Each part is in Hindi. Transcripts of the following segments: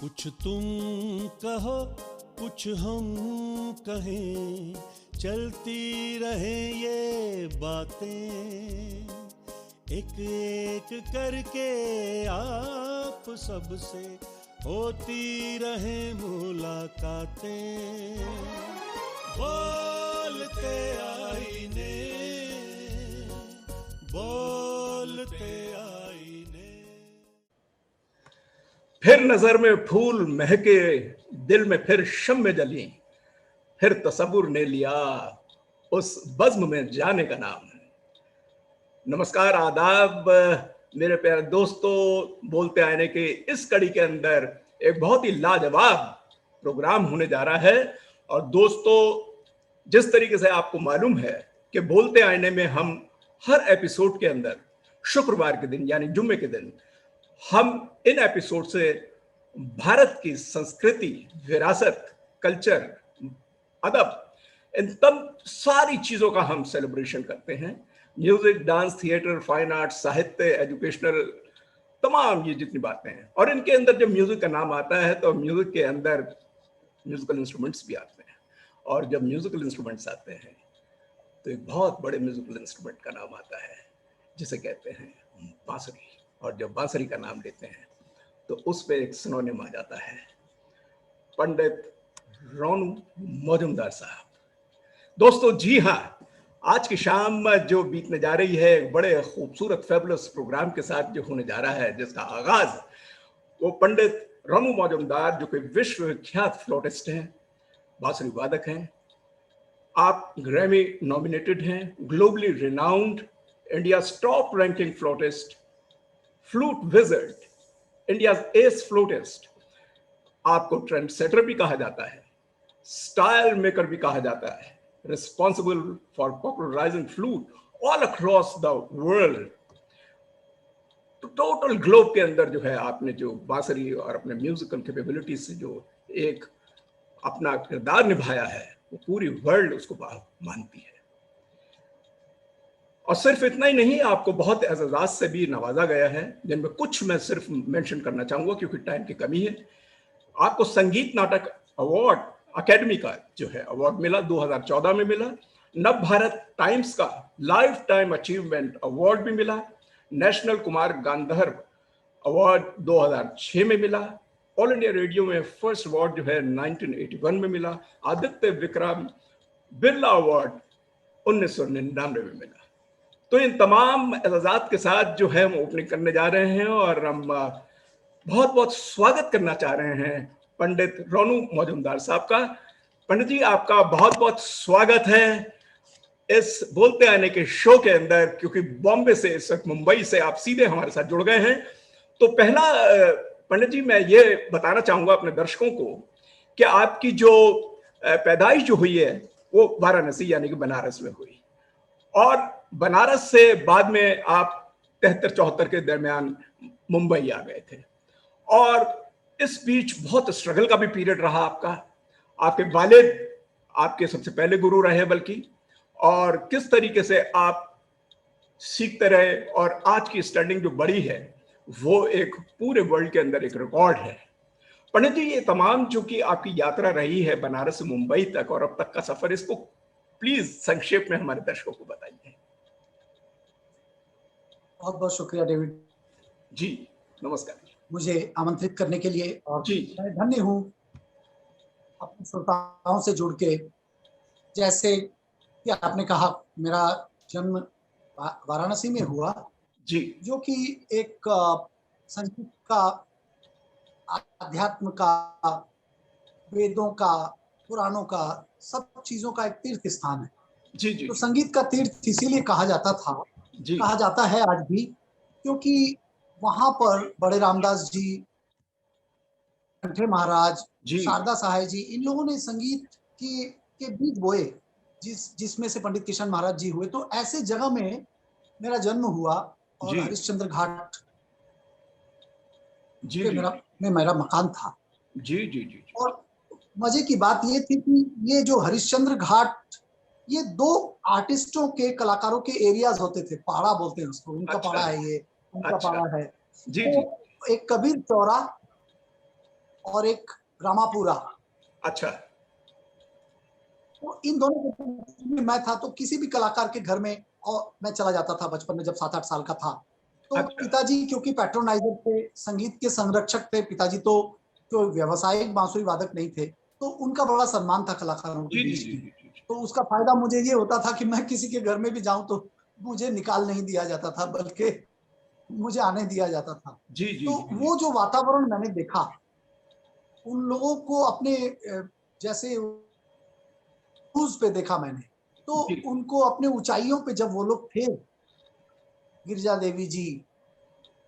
कुछ तुम कहो कुछ हम कहें, चलती रहे ये बातें, एक एक करके आप सबसे होती रहे मुलाकातें। बोलते आईने, बोलते आईने। फिर नजर में फूल महके, दिल में फिर शम्में जली, फिर तसव्वुर ने लिया उस बज़्म में जाने का नाम। नमस्कार, आदाब मेरे प्यारे दोस्तों। बोलते आईने के इस कड़ी के अंदर एक बहुत ही लाजवाब प्रोग्राम होने जा रहा है। और दोस्तों, जिस तरीके से आपको मालूम है कि बोलते आईने में हम हर एपिसोड के अंदर शुक्रवार के दिन यानी जुम्मे के दिन हम इन एपिसोड से भारत की संस्कृति, विरासत, कल्चर, अदब, इन तब सारी चीजों का हम सेलिब्रेशन करते हैं। Music, dance, theatre, fine art, साहित्य, एजुकेशनल, तमाम ये जितनी बातें हैं। और इनके अंदर जब म्यूजिक का नाम आता है तो म्यूजिक के अंदर म्यूजिकल इंस्ट्रूमेंट्स भी आते हैं। और जब म्यूजिकल इंस्ट्रूमेंट्स आते हैं तो एक बहुत बड़े म्यूजिकल इंस्ट्रूमेंट का नाम आता है जिसे कहते हैं बांसुरी। और जब बांसुरी का नाम लेते हैं तो उस पर एक सिनोनिम आ जाता है, पंडित रोनू मौजूमदार साहब। दोस्तों, जी हाँ, आज की शाम जो बीतने जा रही है एक बड़े खूबसूरत फैबुलस प्रोग्राम के साथ जो होने जा रहा है, जिसका आगाज वो पंडित रोनू मौजूमदार, जो कि विश्व विख्यात फ्लूटिस्ट हैं, बांसुरी वादक हैं। आप ग्रैमी नॉमिनेटेड हैं, globally renowned, India top ranking flautist, flute wizard, India S flautist. आपको ट्रेंड सेटर भी कहा जाता है, स्टाइल मेकर भी कहा जाता है, responsible for popularising flute all across the world. तो टोटल ग्लोब के अंदर जो है आपने जो बांसुरी और अपने म्यूजिकल कैपेबिलिटी से जो एक अपना किरदार निभाया है, वो पूरी वर्ल्ड उसको मानती है। और सिर्फ इतना ही नहीं, आपको बहुत एजाज़ात से भी नवाजा गया है, जिनमें कुछ मैं सिर्फ मेंशन करना चाहूंगा क्योंकि टाइम की कमी है। आपको संगीत नाटक अवार्ड अकेडमी का जो है अवार्ड मिला, 2014 में मिला। नव भारत टाइम्स का लाइफ टाइम अचीवमेंट अवार्ड भी मिला। नेशनल कुमार गांधर्व अवार्ड 2006 में मिला। ऑल इंडिया रेडियो में फर्स्ट अवार्ड जो है 1981 में मिला। आदित्य विक्रम बिरला अवार्ड 1999 में मिला। तो इन तमाम एजाजात के साथ जो है हम ओपनिंग करने जा रहे हैं और हम बहुत बहुत स्वागत करना चाह रहे हैं पंडित रोनू मौजूमदार साहब का। पंडित जी, आपका बहुत बहुत स्वागत है इस बोलते आने के शो के अंदर, क्योंकि बॉम्बे से, इस वक्त मुंबई से आप सीधे हमारे साथ जुड़ गए हैं। तो पहला पंडित जी, मैं ये बताना चाहूंगा अपने दर्शकों को कि आपकी जो पैदाइश जो हुई है वो वाराणसी यानी कि बनारस में हुई, और बनारस से बाद में आप 73-74 के दरमियान मुंबई आ गए थे। और इस बीच बहुत स्ट्रगल का भी पीरियड रहा आपका। आपके वालिद आपके सबसे पहले गुरु रहे बल्कि, और किस तरीके से आप सीखते रहे और आज की स्टैंडिंग जो बड़ी है वो एक पूरे वर्ल्ड के अंदर एक रिकॉर्ड है। पंडित जी, ये तमाम जो कि आपकी यात्रा रही है बनारस से मुंबई तक और अब तक का सफर, इसको प्लीज संक्षेप में हमारे दर्शकों को बताइए। बहुत बहुत शुक्रिया डेविड जी, नमस्कार। मुझे आमंत्रित करने के लिए, और जी, मैं धन्य हूँ अपने श्रोताओं से जुड़ के। जैसे कि आपने कहा, मेरा जन्म वाराणसी में हुआ, जी, जो कि एक संगीत का, अध्यात्म का, वेदों का, पुराणों का, सब चीजों का एक तीर्थ स्थान है। जी, जी, तो संगीत का तीर्थ इसीलिए कहा जाता था, जी, कहा जाता है आज भी, क्योंकि वहां पर बड़े रामदास जी, कंठे महाराज, जी, शारदा सहाय जी, इन लोगों ने संगीत के बीज बोए, जिसमें से पंडित किशन महाराज जी हुए। तो ऐसे जगह में मेरा जन्म हुआ, और जी, हरिश्चंद्र घाट जी, पे जी, मेरा मकान था। जी, जी, जी, और मजे की बात ये थी कि ये जो हरिश्चंद्र घाट, ये दो आर्टिस्टों के, कलाकारों के एरियाज होते थे। पाड़ा बोलते हैं उसको, उनका अच्छा, पाड़ा है, ये उनका अच्छा, पाड़ा है। जी, जी, तो एक कबीर चौरा और एक रामापुरा। अच्छा। तो इन दोनों के में मैं था, तो किसी भी कलाकार के घर में और मैं चला जाता था बचपन में, जब 7-8 साल का था। तो अच्छा। पिताजी क्योंकि पैट्रोनाइजर थे, संगीत के संरक्षक थे पिताजी, तो व्यावसायिक बांसुरी वादक नहीं थे, तो उनका बड़ा सम्मान था कलाकारों के जी जी बीच जी में। जी जी तो उसका फायदा मुझे ये होता था कि मैं किसी के घर में भी जाऊं तो मुझे निकाल नहीं दिया जाता था, बल्कि मुझे आने दिया जाता था। जी जी तो जी जी वो जो वातावरण मैंने देखा, उन लोगों को अपने जैसे क्रूज पे देखा मैंने, तो जी। उनको अपने ऊंचाइयों पे जब वो लोग थे, गिरिजा देवी जी,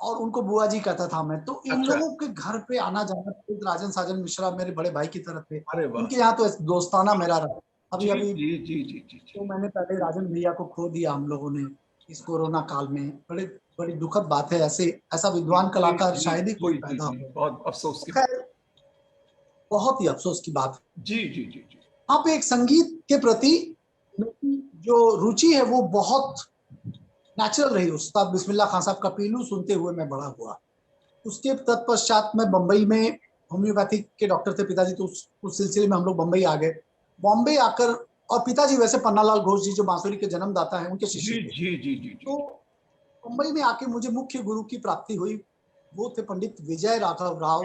और उनको बुआ जी कहता था मैं, तो इन अच्छा। लोगों के घर पे आना जाना, राजन साजन मिश्रा मेरे बड़े भाई की तरफ थे, अरे वाह। उनके यहाँ तो दोस्ताना मेरा रहा। अभी जी अभी जी जी जी जी जी। तो मैंने पहले राजन भैया को खो दिया हम लोगों ने इस कोरोना काल में। बड़े बड़ी दुखद बात है, ऐसे ऐसा जी विद्वान कलाकार जी शायद ही जी कोई जी पैदा जी, हो। बहुत अफसोस तो की बात। खैर, बहुत ही अफसोस की बात है। जी जी जी जी। वहाँ पे एक संगीत के प्रति मेरी जो रुचि है वो बहुत नेचुरल रही। उस्ताद बिस्मिल्लाह खान साहब का पीलू सुनते हुए मैं बड़ा हुआ। उसके तत्पश्चात मैं बम्बई में, होम्योपैथिक के डॉक्टर थे पिताजी, तो उस सिलसिले में हम लोग बम्बई आ गए। बॉम्बे आकर, और पिताजी वैसे पन्नालाल घोष जी जो बांसुरी के जन्मदाता हैं, उनके जी शिष्य थे। जी जी जी जी। तो मुंबई में आके मुझे मुख्य गुरु की प्राप्ति हुई। वो थे पंडित विजय राघव राव,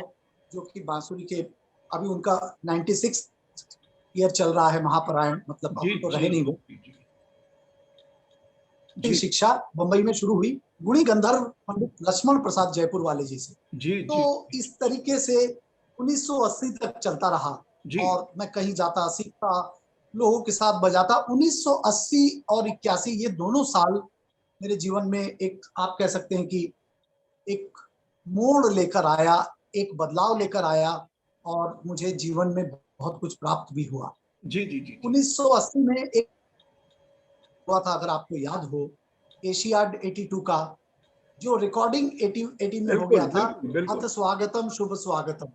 जो कि बांसुरी के, अभी उनका 96 ईयर चल रहा है, महापरायण, मतलब जी अब तो जी रहे नहीं जी वो। जी की जी शिक्षा मुंबई में शुरू हुई गुणी गंधर्व पंडित लक्ष्मण प्रसाद जयपुर वाले जी से। जी तो जी इस तरीके से 1980 तक चलता रहा, जी और मैं कहीं जाता सीखता, लोगों के साथ बजाता। 1980 और 81 ये दोनों साल मेरे जीवन में एक, आप कह सकते हैं कि एक मोड़ लेकर आया, एक बदलाव लेकर आया, और मुझे जीवन में बहुत कुछ प्राप्त भी हुआ। जी जी जी जी। 1980 में एक हुआ था, अगर आपको याद हो, एशियाड 82 का, जो रिकॉर्डिंग 80 में हो गया बिल्कुल था, बिल्कुल अथ बिल्कुल स्वागतम शुभ स्वागतम।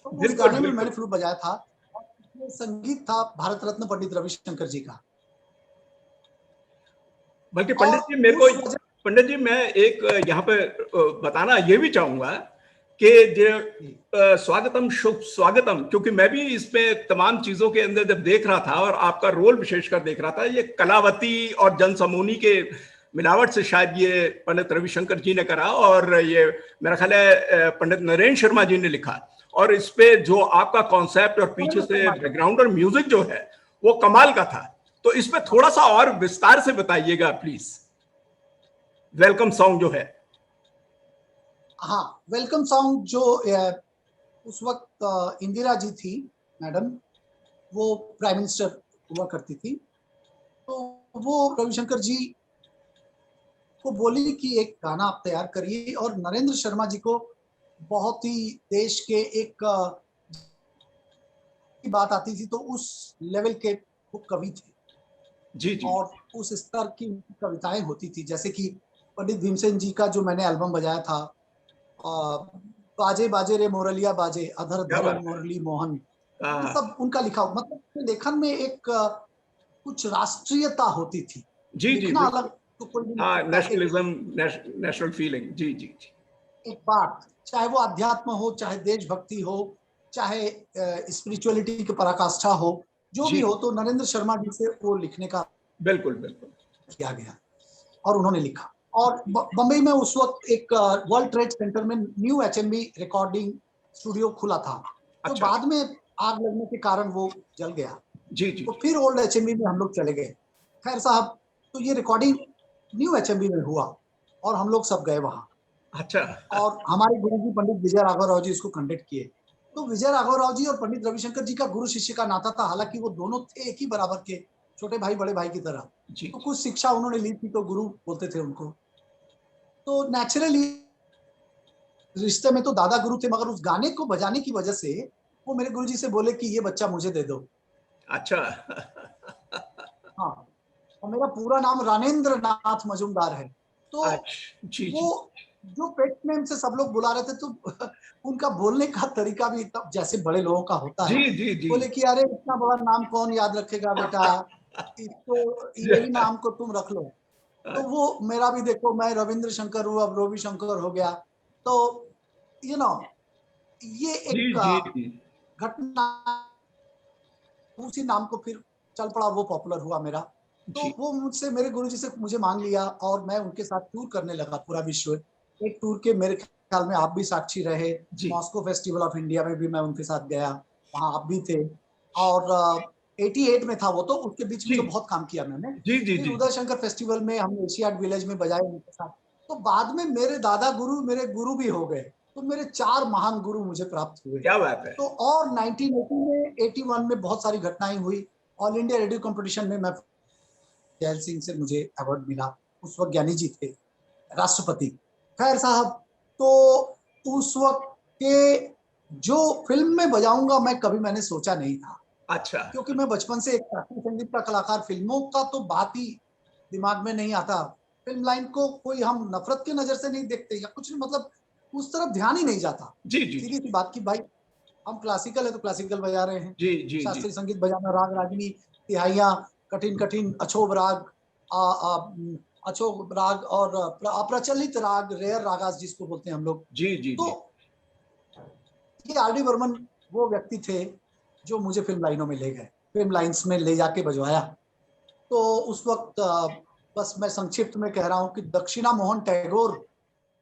तो उस बिल्कुल गाने में मैंने बिल्कुल। फ्लूट बजाया था, और उसमें संगीत था भारत रत्न पंडित रविशंकर जी का। बल्कि और पंडित जी मेरे को, उस वजह, पंडित जी मैं एक यहाँ पे बताना ये भी चाहूंगा कि जो स्वागतम शुभ स्वागतम, क्योंकि मैं भी इसमें तमाम चीजों के अंदर जब देख रहा था और आपका रोल विशेषकर देख रहा था, ये कलावती और जनसमूनी के मिलावट से शायद ये पंडित रविशंकर जी ने करा, और ये मेरा ख्याल है पंडित नरेंद्र शर्मा जी ने लिखा। और इस पे जो आपका कॉन्सेप्ट और पीछे से बैकग्राउंड और म्यूजिक जो है वो कमाल का था। तो इस पे थोड़ा सा और विस्तार से बताइएगा प्लीज, वेलकम सॉन्ग जो है। हाँ, वेलकम सॉन्ग जो उस वक्त इंदिरा जी थी मैडम, वो प्राइम मिनिस्टर हुआ करती थी, तो वो रविशंकर जी को बोली कि एक गाना आप तैयार करिए। और नरेंद्र शर्मा जी को बहुत ही देश के एक की बात आती थी, तो उस लेवल के वो कवि थे, जी जी और उस स्तर की कविताएं होती थी। जैसे कि पंडित भीमसेन जी का जो मैंने एल्बम बजाया था, बाजे बाजे रे मोरलिया बाजे, अधर क्या धर बात है। मुरली मोहन, ये हाँ, सब उनका लिखा। मतलब लेखन में एक कुछ राष्ट्रीयता होती थी। जी जी लिखना अलग बिल्कुल। तो कोई भी लिख हाँ, सकता है, नेशनलिज्म, नेशनल फीलिंग। जी जी जी एक बात, चाहे वो अध्यात्म हो, चाहे देशभक्ति हो, चाहे स्पिरिचुअलिटी की पराकाष्ठा हो, जो भी जी हो, तो नरेंद्र शर्मा जी से वो लिखने का बिल्कुल बिल्कुल। किया गया, और उन्होंने लिखा। और बंबई में उस वक्त एक वर्ल्ड ट्रेड सेंटर में न्यू एचएमबी रिकॉर्डिंग स्टूडियो खुला था, जो अच्छा। बाद में आग लगने के कारण वो जल गया। जी जी तो जी। फिर ओल्ड एचएमबी में हम लोग चले गए। खैर साहब, तो ये रिकॉर्डिंग न्यू एचएमबी में हुआ, और हम लोग सब गए वहां। अच्छा। और हमारे गुरु जी पंडित विजय राघव राव जी इसको कंडक्ट किए। तो विजय राघव राव जी और पंडित रविशंकर जी का गुरु शिष्य का नाता था, हालांकि वो दोनों थे एक ही बराबर के, छोटे भाई बड़े भाई की तरह। जी तो जी कुछ शिक्षा उन्होंने ली थी, तो गुरु बोलते थे उनको। तो नेचुरली रिश्ते में तो दादा गुरु थे, मगर उस गाने को बजाने की वजह से वो मेरे गुरु जी से बोले कि ये बच्चा मुझे दे दो। अच्छा। हाँ, और मेरा पूरा नाम रानेंद्र नाथ मजुमदार है। तो अच्छा। जी वो जी जो पेट नेम से सब लोग बुला रहे थे, तो उनका बोलने का तरीका भी तब जैसे बड़े लोगों का होता जी है। जी जी। बोले कि अरे इतना बड़ा नाम कौन याद रखेगा बेटा, इसको यही नाम को तुम रख लो। तो वो मेरा भी देखो, मैं रविंद्र शंकर हूँ, अब रवि शंकर हो गया। तो यू नो ये जी एक जी जी घटना, उसी नाम को फिर चल पड़ा, वो पॉपुलर हुआ मेरा। तो जी वो मुझसे, मेरे गुरुजी से मुझे मांग लिया और मैं उनके साथ टूर करने लगा पूरा विश्व। एक टूर के मेरे ख्याल में आप भी साक्षी रहे, जी मॉस्को फेस्टिवल ऑफ इंडिया में भी मैं उनके साथ गया, वहां आप भी थे। और 88 में था वो, तो उसके बीच में जी तो बहुत काम किया मैंने। जी जी फिर जी उदय शंकर फेस्टिवल में हम एशियाड विलेज में बजाए उनके साथ। तो बाद में मेरे दादा गुरु मेरे गुरु भी हो गए, तो मेरे 4 महान गुरु मुझे प्राप्त हुए। क्या बात है। तो और 1980 में 81 में बहुत सारी घटनाएं हुई। ऑल इंडिया रेडियो कंपटीशन में मैं, जैल सिंह से मुझे अवार्ड मिला, उस वक्त ज्ञानी जी थे राष्ट्रपति। खैर साहब, तो उस वक्त के जो फिल्म में बजाऊंगा मैं कभी मैंने सोचा नहीं था, अच्छा क्योंकि मैं बचपन से एक शास्त्रीय संगीत का कलाकार, फिल्मों का तो बात ही दिमाग में नहीं आता। फिल्म लाइन को कोई हम नफरत की नजर से नहीं देखते या कुछ नहीं, मतलब उस तरफ ध्यान ही नहीं जाता। जी जी सीधी जी सी बात की भाई, हम क्लासिकल है तो क्लासिकल बजा रहे हैं, जी जी जी शास्त्रीय संगीत बजाना, राग रागिनी, तिहाइयां, कठिन कठिन अछोब राग, अछोब राग और अप्रचलित राग, रेयर रागास जिसको बोलते हैं हम लोग। जी जी तो जी ये आर डी बर्मन वो व्यक्ति थे जो मुझे फिल्म लाइनों में ले गए, फिल्म लाइन्स में ले जाके बजवाया। तो उस वक्त बस मैं संक्षिप्त में कह रहा हूँ कि दक्षिणा मोहन टैगोर,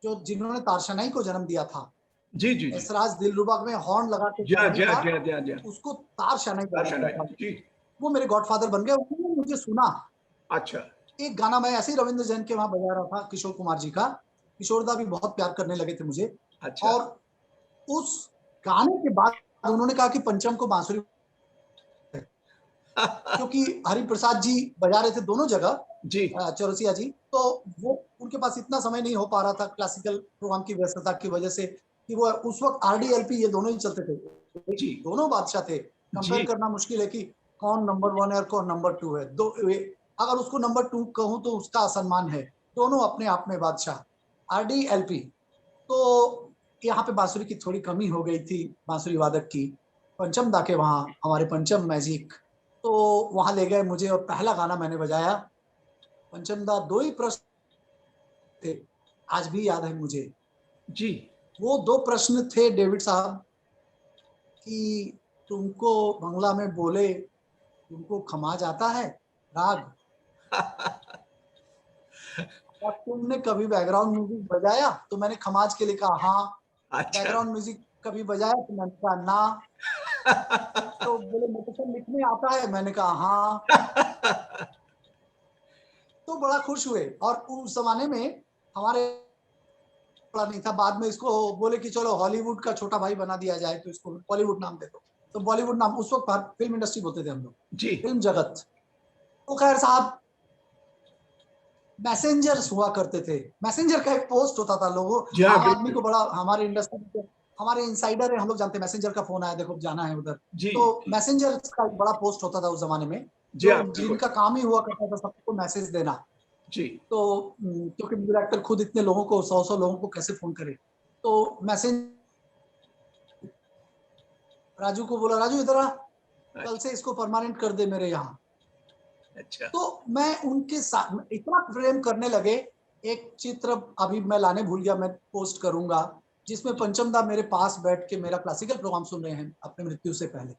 जो जिन्होंने तारशनाई को जन्म दिया था, जी जी जी ऐसराज दिलरुबा में हॉर्न लगा के जा गाने जा का, जा जा जा उसको तारशनाई कहा दर्शन जाता है था। जी। वो मेरे गॉडफादर बन गए, उन्होंने मुझे सुना। अच्छा एक गाना मैं ऐसे ही रविंद्र जैन के वहां बजा रहा था, किशोर कुमार जी का, किशोरदा भी बहुत प्यार करने लगे थे मुझे। अच्छा और उस गाने के बाद उन्होंने कहा कि पंचम को बांसुरी, क्योंकि हरिप्रसाद जी बजा रहे थे दोनों जगह, जी चौरसिया जी, तो वो उनके पास इतना समय नहीं हो पा रहा था क्लासिकल प्रोग्राम की व्यस्तता की वजह से, कि वो उस वक्त आरडीएलपी ये दोनों ही चलते थे, जी दोनों बादशाह थे। कंपेयर जी करना मुश्किल है कि कौन नंबर 1 है और कौन नंबर 2 है। दो अगर उसको नंबर 2 कहूं तो उसका असम्मान है, दोनों अपने आप में बादशाह। आरडीएलपी, तो यहाँ पे बांसुरी की थोड़ी कमी हो गई थी, बांसुरी वादक की। पंचम दा के वहाँ हमारे पंचम मैजिक, तो वहां ले गए मुझे और पहला गाना मैंने बजाया। पंचम दा 2 ही प्रश्न थे, आज भी याद है मुझे। जी वो 2 प्रश्न थे डेविड साहब, कि तुमको बंगला में बोले, तुमको खमाज आता है राग, और तुमने कभी बैकग्राउंड म्यूजिक बजाया? तो मैंने खमाज के लिए कहा हाँ। अच्छा बैकग्राउंड म्यूजिक कभी बजाया? तो मैंने कहा ना। तो बोले मोटेशन लिखने आता है? मैंने कहा हाँ। तो बड़ा खुश हुए। और उस जमाने में हमारे बड़ा नहीं था, बाद में इसको बोले कि चलो हॉलीवुड का छोटा भाई बना दिया जाए, तो इसको बॉलीवुड नाम दे दो। तो बॉलीवुड नाम उस वक्त फिल्म इंडस्ट्री बोलते थे हम लोग, जी फिल्म जगत। तो खैर साहब, मैसेंजर्स हुआ करते थे, मैसेंजर का एक पोस्ट होता था, लोगों जी हाँ आम आदमी बिल्कुल को बड़ा, हमारे इंडस्ट्री के हमारे इनसाइडर है, हम लोग जानते हैं मैसेंजर का फोन आया, देखो जाना है उधर। जी तो जी मैसेंजर का एक बड़ा पोस्ट होता था उस जमाने में, जी जो हाँ बिल्कुल जिनका काम ही हुआ करता था सबको मैसेज देना। जी तो क्योंकि म्यूजिक एक्टर खुद इतने लोगों को, 100 लोगों को कैसे फोन करे, तो मैसेज राजू को बोला, राजू इधर आ, कल अच्छा से इसको परमानेंट कर दे मेरे यहाँ। अच्छा तो मैं उनके साथ इतना प्रेम करने लगे। एक चित्र अभी मैं लाने भूल गया, मैं पोस्ट करूंगा, जिसमें पंचम दा मेरे पास बैठ के मेरा क्लासिकल प्रोग्राम सुन रहे हैं अपने मृत्यु से पहले।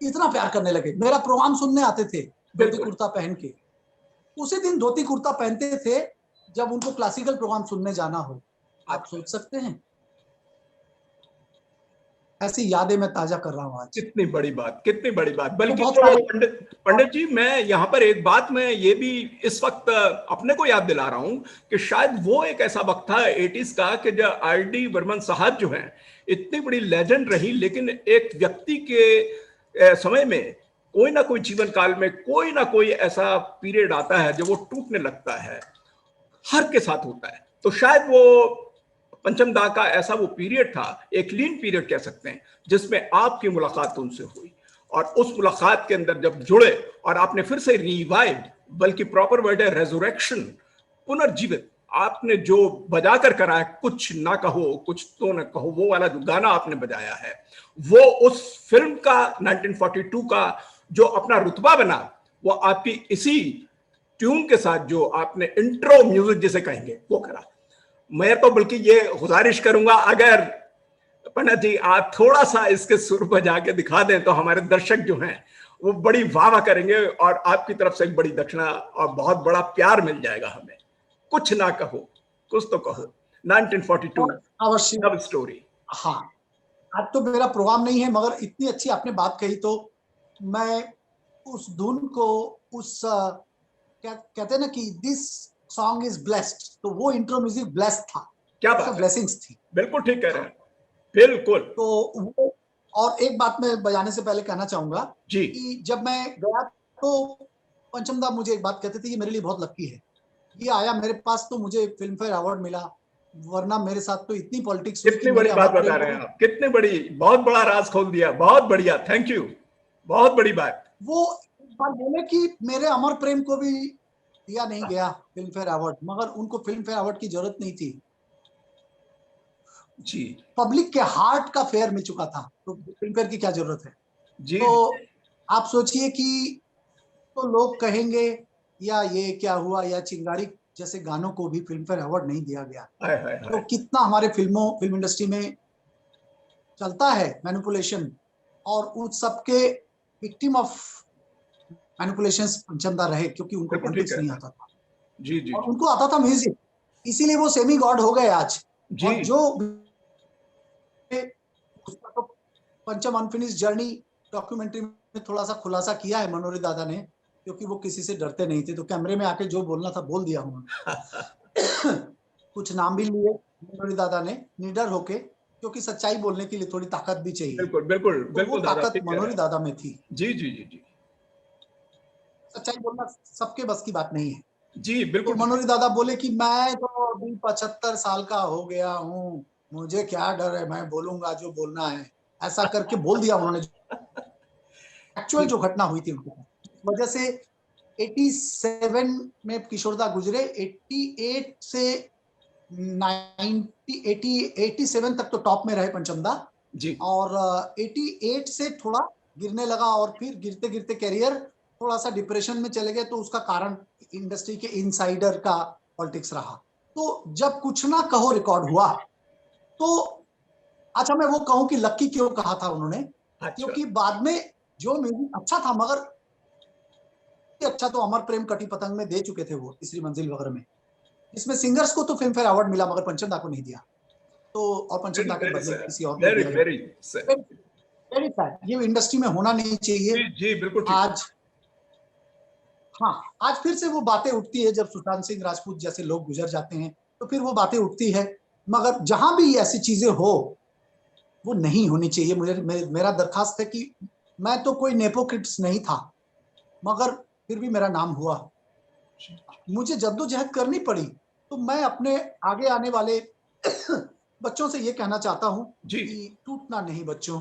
इतना प्यार करने लगे, मेरा प्रोग्राम सुनने आते थे धोती बिल्कुल कुर्ता पहन के। उसी दिन धोती कुर्ता पहनते थे जब उनको क्लासिकल प्रोग्राम सुनने जाना हो। आप अच्छा सोच सकते हैं, ऐसी यादें मैं ताजा कर रहा हूं आज। कितनी बड़ी बात, कितनी बड़ी बात। तो बल्कि बहुत तो सारे, पंडित जी, मैं यहाँ पर एक बात मैं ये भी इस वक्त अपने को याद दिला रहा हूँ कि शायद वो एक ऐसा वक्त था 80s का कि जब आर डी बर्मन साहब जो हैं इतनी बड़ी लेजेंड रही, लेकिन एक व्यक्ति के समय में कोई ना कोई जीवन काल में कोई ना कोई ऐसा पीरियड आता है जब वो टूटने लगता है, हर के साथ होता है। तो शायद वो पंचम दा का ऐसा वो पीरियड था, एक लीन पीरियड कह सकते हैं, जिसमें आपकी मुलाकात उनसे हुई और उस मुलाकात के अंदर जब जुड़े और आपने फिर से रिवाइव, बल्कि प्रॉपर वर्ड है रेजोरेक्शन, पुनर्जीवित आपने जो बजा कर कराया, कुछ ना कहो कुछ तो ना कहो, वो वाला जो गाना आपने बजाया है, वो उस फिल्म का 1942 का जो अपना रुतबा बना, वो आपकी इसी ट्यून के साथ जो आपने इंट्रो म्यूजिक जिसे कहेंगे वो करा। मैं तो बल्कि ये गुजारिश करूंगा, अगर पंडित जी आप थोड़ा सा इसके सुर पर जाके दिखा दें तो हमारे दर्शक जो हैं वो बड़ी वाह वाह करेंगे और आपकी तरफ से एक बड़ी दक्षिणा और बहुत बड़ा प्यार मिल जाएगा हमें। कुछ ना कहो कुछ तो कहो, 1942 अवश्य। Love story. हाँ, आज तो मेरा प्रोग्राम नहीं है, मगर इतनी अच्छी आपने बात कही तो मैं उस धुन को, उस कहते हैं ना कि दिस सॉन्ग इज ब्लेस्ड, तो वो इंट्रो म्यूजिक ब्लेस्ड था। क्या बात है, ब्लेसिंग्स थी। बिल्कुल ठीक कह रहे हैं, बिल्कुल। तो वो, और एक बात मैं बजाने से पहले कहना चाहूंगा जी कि जब मैं गया तो पंचम दा मुझे एक बात कहते थे, ये मेरे लिए बहुत लकी है, ये आया मेरे पास तो मुझे फिल्म फेयर अवार्ड मिला, वरना मेरे साथ तो इतनी पॉलिटिक्स हुई। कितनी बड़ी बात बता रहे हैं आप, कितने बड़ी, बहुत बड़ा राज खोल दिया, बहुत बढ़िया, थैंक यू, बहुत बड़ी बात। वो एक बार बोले कि मेरे अमर प्रेम को भी दिया नहीं गया फिल्म फेयर अवार्ड, मगर उनको फिल्म फेयर अवार्ड की जरूरत नहीं थी जी, पब्लिक के हार्ट का फेयर मिल चुका था, तो फिल्म फेयर की क्या जरूरत है जी। तो आप सोचिए कि तो लोग कहेंगे या ये क्या हुआ, या चिंगारी जैसे गानों को भी फिल्म फेयर अवार्ड नहीं दिया गया। हाय हाय तो हाय, कितना हमारे फिल्म इंडस्ट्री में चलता है मैनिपुलेशन, और उस सबके विक्टिम ऑफ मैनिपुलेशंस पंचमदा रहे, क्योंकि उनको बिल्कुल ठीक पॉलिटिक्स है। नहीं आता था जी जी और जी उनको आता था म्यूजिक, इसीलिए वो सेमी गॉड हो गए आज। जी। और जो उसका तो पंचम अनफिनिश्ड जर्नी डॉक्यूमेंट्री में थोड़ा सा खुलासा किया है मनोरी दादा ने, क्योंकि वो किसी से डरते नहीं थे, तो कैमरे में आके जो बोलना था बोल दिया उन्होंने। कुछ नाम भी लिए मनोरी दादा ने निडर होके, क्योंकि सच्चाई बोलने के लिए थोड़ी ताकत भी चाहिए, बिल्कुल बिल्कुल तो वो बिल्कुल दादा, ताकत ठीक कह रहे मनोरी हैं। दादा में थी। जी जी जी जी सच्चाई बोलना सबके बस की बात नहीं है। जी, तो बिल्कुल। मनोरी दादा बोले कि मैं तो अभी 75 साल का हो गया हूँ, मुझे क्या डर है, मैं बोलूंगा जो बोलना है, ऐसा करके बोल दिया उन्होंने। एक्चुअल जो घटना हुई थी उनके साथ, इस वजह से 87 में किशोरदा गुजरे, 88 से 90 87 तक तो टॉप में रहे पंचमदा, जी और 88 से थोड़ा गिरने लगा, और फिर गिरते गिरते कैरियर थोड़ा सा डिप्रेशन में चले गए, तो उसका कारण इंडस्ट्री के इनसाइडर का पॉलिटिक्स रहा। तो जब कुछ ना कहो रिकॉर्ड हुआ, तो अच्छा मैं वो कहूं कि लक्की क्यों कहा था उन्होंने, अच्छा, क्योंकि बाद में जो म्यूजिक अच्छा था, मगर अच्छा तो अमर प्रेम कटी पतंग में दे चुके थे वो, तीसरी मंजिल वगैरह में, जिसमें सिंगर्स को तो फिल्म फेयर अवार्ड मिला, मगर पंचम दा को नहीं दिया, तो और पंचम दा के वेरी बदले सैड, किसी और को वेरी दिया गया। Very sad. वेरी सैड, ये इंडस्ट्री में होना नहीं चाहिए। जी जी, बिल्कुल ठीक। आज हाँ, आज फिर से वो बातें उठती है, जब सुशांत सिंह राजपूत जैसे लोग गुजर जाते हैं तो फिर वो बातें उठती है, मगर जहां भी ऐसी चीजें हो वो नहीं होनी चाहिए। मेरा दरखास्त है कि मैं तो कोई नेपोक्रिट्स नहीं था, मगर फिर भी मेरा नाम हुआ, मुझे जद्दोजहद करनी पड़ी, तो मैं अपने आगे आने वाले बच्चों से ये कहना चाहता हूं जी कि टूटना नहीं बच्चों,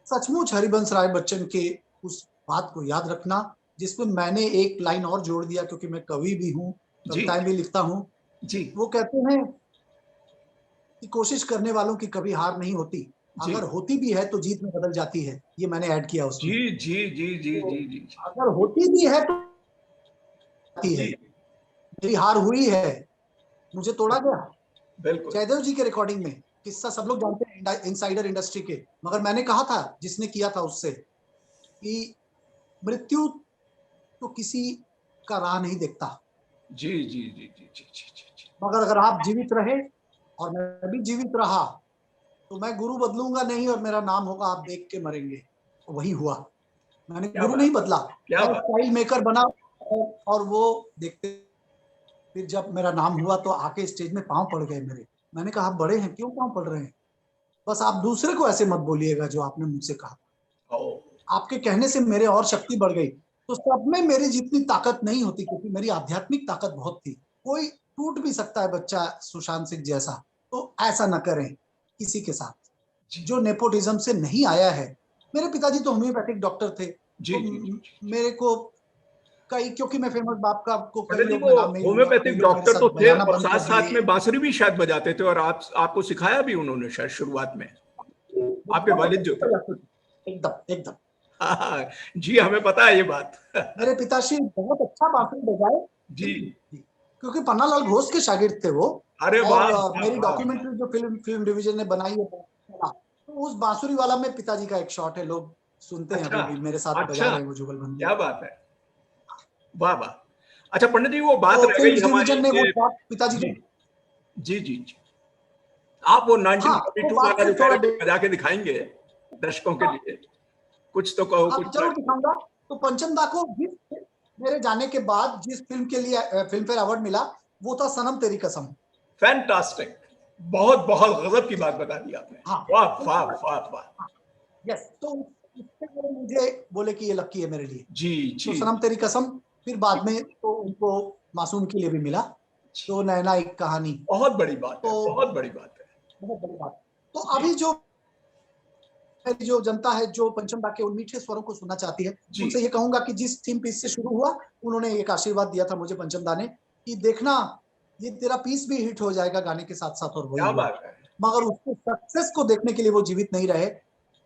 सचमुच हरिवंश राय बच्चन के उस बात को याद रखना, जिसमें मैंने एक लाइन और जोड़ दिया, क्योंकि मैं कवि भी हूँ, जी कविताएं भी लिखता हूँ। जी वो कहते हैं कि कोशिश करने वालों की कभी हार नहीं होती, जी अगर होती भी है तो जीत में बदल जाती है, ये मैंने ऐड किया जी उसमें। जी जी जी तो जी जी अगर होती भी है तो आती है, जी, मेरी हार हुई है, मुझे तोड़ा गया। बिल्कुल। जयदेव जी के रिकॉर्डिंग में किस्सा सब लोग जानते हैं, इनसाइडर इंडस्ट्री के, मगर मैंने कहा था जिसने किया था उससे कि मृत्यु तो किसी का राह नहीं देखता, जी जी जी जी जी जी जी जी, मगर अगर आप जीवित रहे और मैं भी जीवित रहा, तो मैं गुरु बदलूंगा नहीं और मेरा नाम होगा आप देख के मरेंगे। तो वही हुआ, मैंने क्या गुरु बात, नहीं बदला, क्या मैं बात। स्टाइल मेकर बना, और वो देखते, फिर जब मेरा नाम हुआ तो आके स्टेज में पांव पड़ गए मेरे। मैंने कहा आप बड़े हैं, क्यों पांव पड़ रहे हैं, बस आप दूसरे को ऐसे मत बोलिएगा जो आपने मुझसे कहा, ओ, आपके कहने से मेरे और शक्ति बढ़ गई। तो सब में मेरी जितनी ताकत नहीं होती, क्योंकि मेरी आध्यात्मिक ताकत बहुत थी। कोई टूट भी सकता है बच्चा सुशांत सिंह जैसा, तो ऐसा न करें किसी के साथ जी जो नेपोटिज्म से नहीं आया है। मेरे पिताजी तो होम्योपैथिक डॉक्टर थे, जी तो जी जी। मेरे को कई, क्योंकि मैं फेमस बाप का आपको कई पंडित जी लोग, वो मैं नाम नहीं लूंगा, कई होम्योपैथिक लोग मेरे डॉक्टर तो साथ थे बजाना और बंद साथ कर साथ दिए। में बांसुरी भी शायद बजाते थे, और आप आपको सिखाया भी उन्होंने शायद शुरुआत में, आपके वालिद जो थे। एकदम एकदम, हाँ, जी हमें पता है ये बात। मेरे पिताश्री बहुत अच्छा बांसुरी बजाए, जी, क्योंकि पन्नालाल घोष के शागिर्द थे वो। अरे वाह और वाह मेरी वाह वाह। डॉक्यूमेंट्री जो फिल्म फिल्म डिवीजन ने बनाई है, उस बांसुरी वाला में पिताजी का एक शॉट है, लोग सुनते हैं अच्छा अभी भी, मेरे साथ बजा अच्छा, रहे हैं वो जुगलबंदी। क्या बात है, वाह वाह। अच्छा पंडित जी, वो बात तो रह गई फिल्म हमारी डिवीजन ने वो कि शॉट पिताजी जी को, जी जी जी, आप वो हाँ वो 1942 बात वाला से जो थोड़ा कैरेक्टर बजा के दिखाएंगे दर्शकों के लिए, कुछ तो कहो, हाँ कुछ जरूर तो। दिखाऊंगा। तो पंचम दा को मेरे जाने के बाद जिस फिल्म के लिए फिल्म फेयर अवार्ड मिला वो था सनम तेरी कसम। फैंटास्टिक, बहुत बहुत गजब की बात बता दी आपने, हाँ वाह वाह वाह वाह। यस, तो उससे वो मुझे बोले कि ये लक्की है मेरे लिए। जी तो जी सनम तेरी कसम, फिर बाद में तो उनको मासूम के लिए भी मिला, जी, तो नैना एक कहानी। बहुत बड़ी बात है, तो बहुत बड़ी बात है। बहुत बड़ी बात। तो जी अभी जो जनता है जो पंचम दा के उन मीठे स्वरों को सुनना चाहती है, जी, उनसे ये कहूंगा कि जिस थीम पीस से शुरू हुआ, उन्होंने एक आशीर्वाद दिया था मुझे पंचम दा ने कि देखना ये तेरा पीस भी हिट हो जाएगा गाने के साथ साथ, और वही क्या हुआ। बात है, मगर उसके सक्सेस को देखने के लिए वो जीवित नहीं रहे।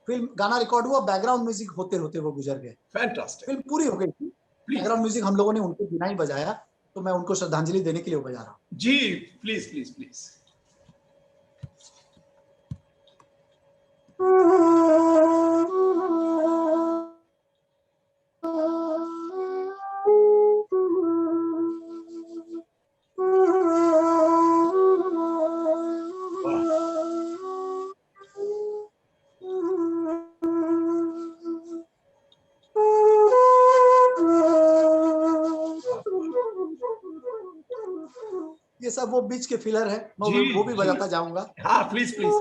फिल्म गाना रिकॉर्ड हुआ, बैकग्राउंड म्यूजिक होते होते वो गुजर गए। फैंटास्टिक। फिल्म पूरी हो गई थी, प्लीज, बैकग्राउंड म्यूजिक हम लोगों ने उनके बिना ही बजाया, तो मैं उनको श्रद्धांजलि देने के लिए वो बजा रहा हूँ। जी प्लीज प्लीज प्लीज। वाह वाह वाह। ये सब वो बीच के फिलर है, मैं जी वो भी जी, बजाता जाऊंगा। हाँ प्लीज प्लीज।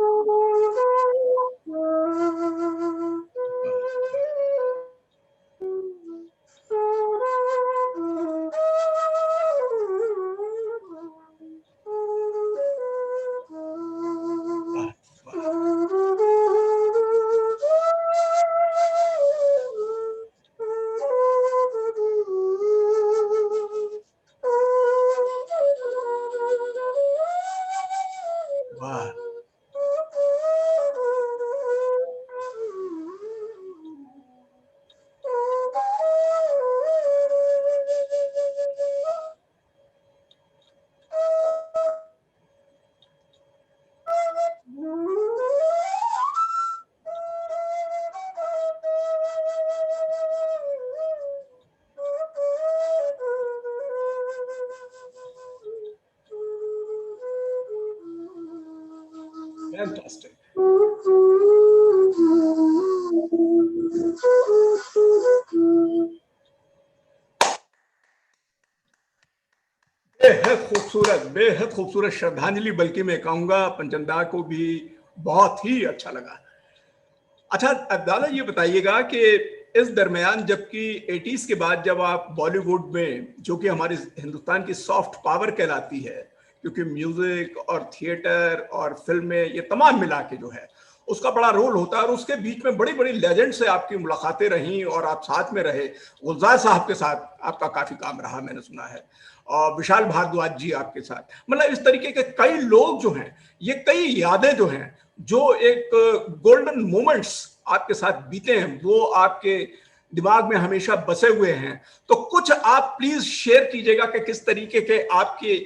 वाह वाह। वाह फैंटास्टिक। बेहद खूबसूरत, बेहद खूबसूरत श्रद्धांजलि, बल्कि मैं कहूंगा पंचमदा को भी बहुत ही अच्छा लगा। अच्छा अब दादा ये बताइएगा कि इस दरमियान, जबकि 80s के बाद जब आप बॉलीवुड में, जो कि हमारे हिंदुस्तान की सॉफ्ट पावर कहलाती है, क्योंकि म्यूजिक और थिएटर और फिल्में ये तमाम मिला के जो है उसका बड़ा रोल होता है, और उसके बीच में बड़ी बड़ी लेजेंड से आपकी मुलाकातें रहीं और आप साथ में रहे। गुलजार साहब के साथ आपका काफी काम रहा, मैंने सुना है, और विशाल भारद्वाज जी आपके साथ, मतलब इस तरीके के कई लोग जो हैं, ये कई यादें जो हैं, जो एक गोल्डन मोमेंट्स आपके साथ बीते हैं, वो आपके दिमाग में हमेशा बसे हुए हैं। तो कुछ आप प्लीज शेयर कीजिएगा कि किस तरीके के आपके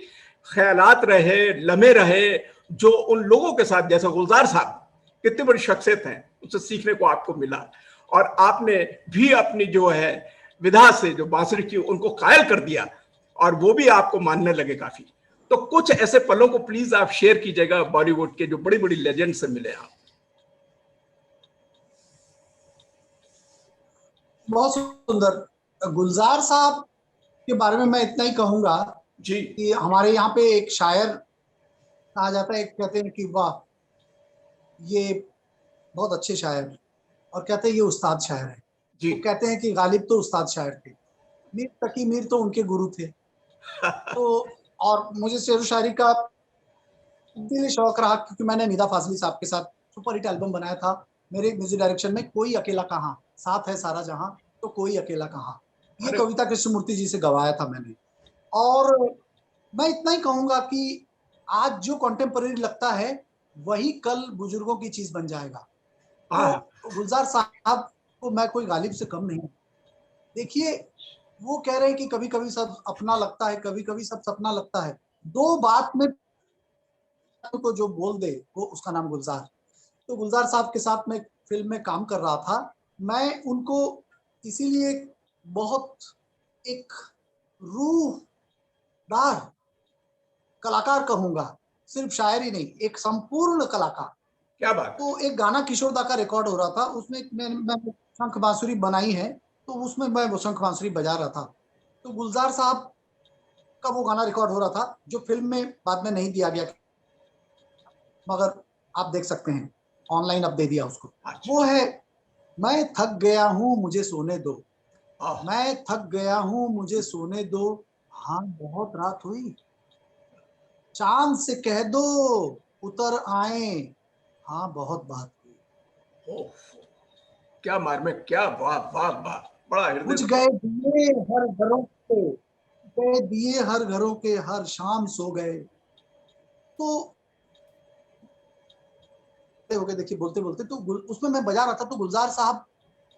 ख्यालात रहे, लम्हे रहे, जो उन लोगों के साथ, जैसे गुलजार साहब कितनी बड़ी शख्सियत हैं, उससे सीखने को आपको मिला, और आपने भी अपनी जो है विधा से जो बांसुरी की उनको कायल कर दिया, और वो भी आपको मानने लगे काफी। तो कुछ ऐसे पलों को प्लीज आप शेयर कीजिएगा बॉलीवुड के जो बड़ी बड़ी लेजेंड से मिले आप। बहुत सुंदर। गुलजार साहब के बारे में मैं इतना ही कहूंगा जी कि हमारे यहाँ पे एक शायर कहा जाता है, कहते हैं कि वाह ये बहुत अच्छे शायर, और कहते हैं ये उस्ताद शायर है। जी। वो कहते हैं कि गालिब तो उस्ताद शायर थे, मीर तकी मीर तो उनके गुरु थे। तो और मुझे शेर व शायरी का दिली शौक रहा, क्योंकि मैंने निदा फाजली साहब के साथ सुपर हिट एल्बम बनाया था, मेरे म्यूजिक डायरेक्शन में, कोई अकेला कहाँ, साथ है सारा जहां तो कोई अकेला कहाँ। ये अरे कविता कृष्णमूर्ति जी से गवाया था मैंने। और मैं इतना ही कहूंगा कि आज जो कॉन्टेम्पररी लगता है वही कल बुजुर्गों की चीज बन जाएगा। हाँ, तो गुलजार साहब को मैं कोई गालिब से कम नहीं हूं। देखिए वो कह रहे हैं कि कभी कभी सब अपना लगता है, कभी कभी सब सपना लगता है। दो बात में को जो बोल दे वो उसका नाम गुलजार। तो गुलजार साहब के साथ मैं फिल्म में काम कर रहा था। मैं उनको इसीलिए बहुत एक रूहदार कलाकार कहूंगा, सिर्फ शायरी नहीं, एक संपूर्ण कलाकार। क्या बात है। तो एक गाना किशोर दा का रिकॉर्ड हो रहा था, उसमें मैं शंख बांसुरी बनाई है, तो उसमें मैं वो शंख बांसुरी बजा रहा था। तो गुलजार साहब का वो गाना रिकॉर्ड हो रहा था, जो फिल्म में बाद में नहीं दिया गया, मगर आप देख सकते हैं ऑनलाइन, अब दे दिया उसको। अच्छा। वो है, मैं थक गया हूं मुझे सोने दो, आह, मैं थक गया हूं मुझे सोने दो, हाँ बहुत रात हुई, चांद से कह दो उतर आए, हाँ बहुत बात हुई। ओह, क्या मार में, क्या, वाह वाह वाह, बड़ा हृदय बुझ से। गए दिए हर घरों के, गए दिए हर घरों के, हर शाम सो गए। तो हो गए, देखिए बोलते बोलते तो उसमें मैं बजा रहा था, तो गुलजार साहब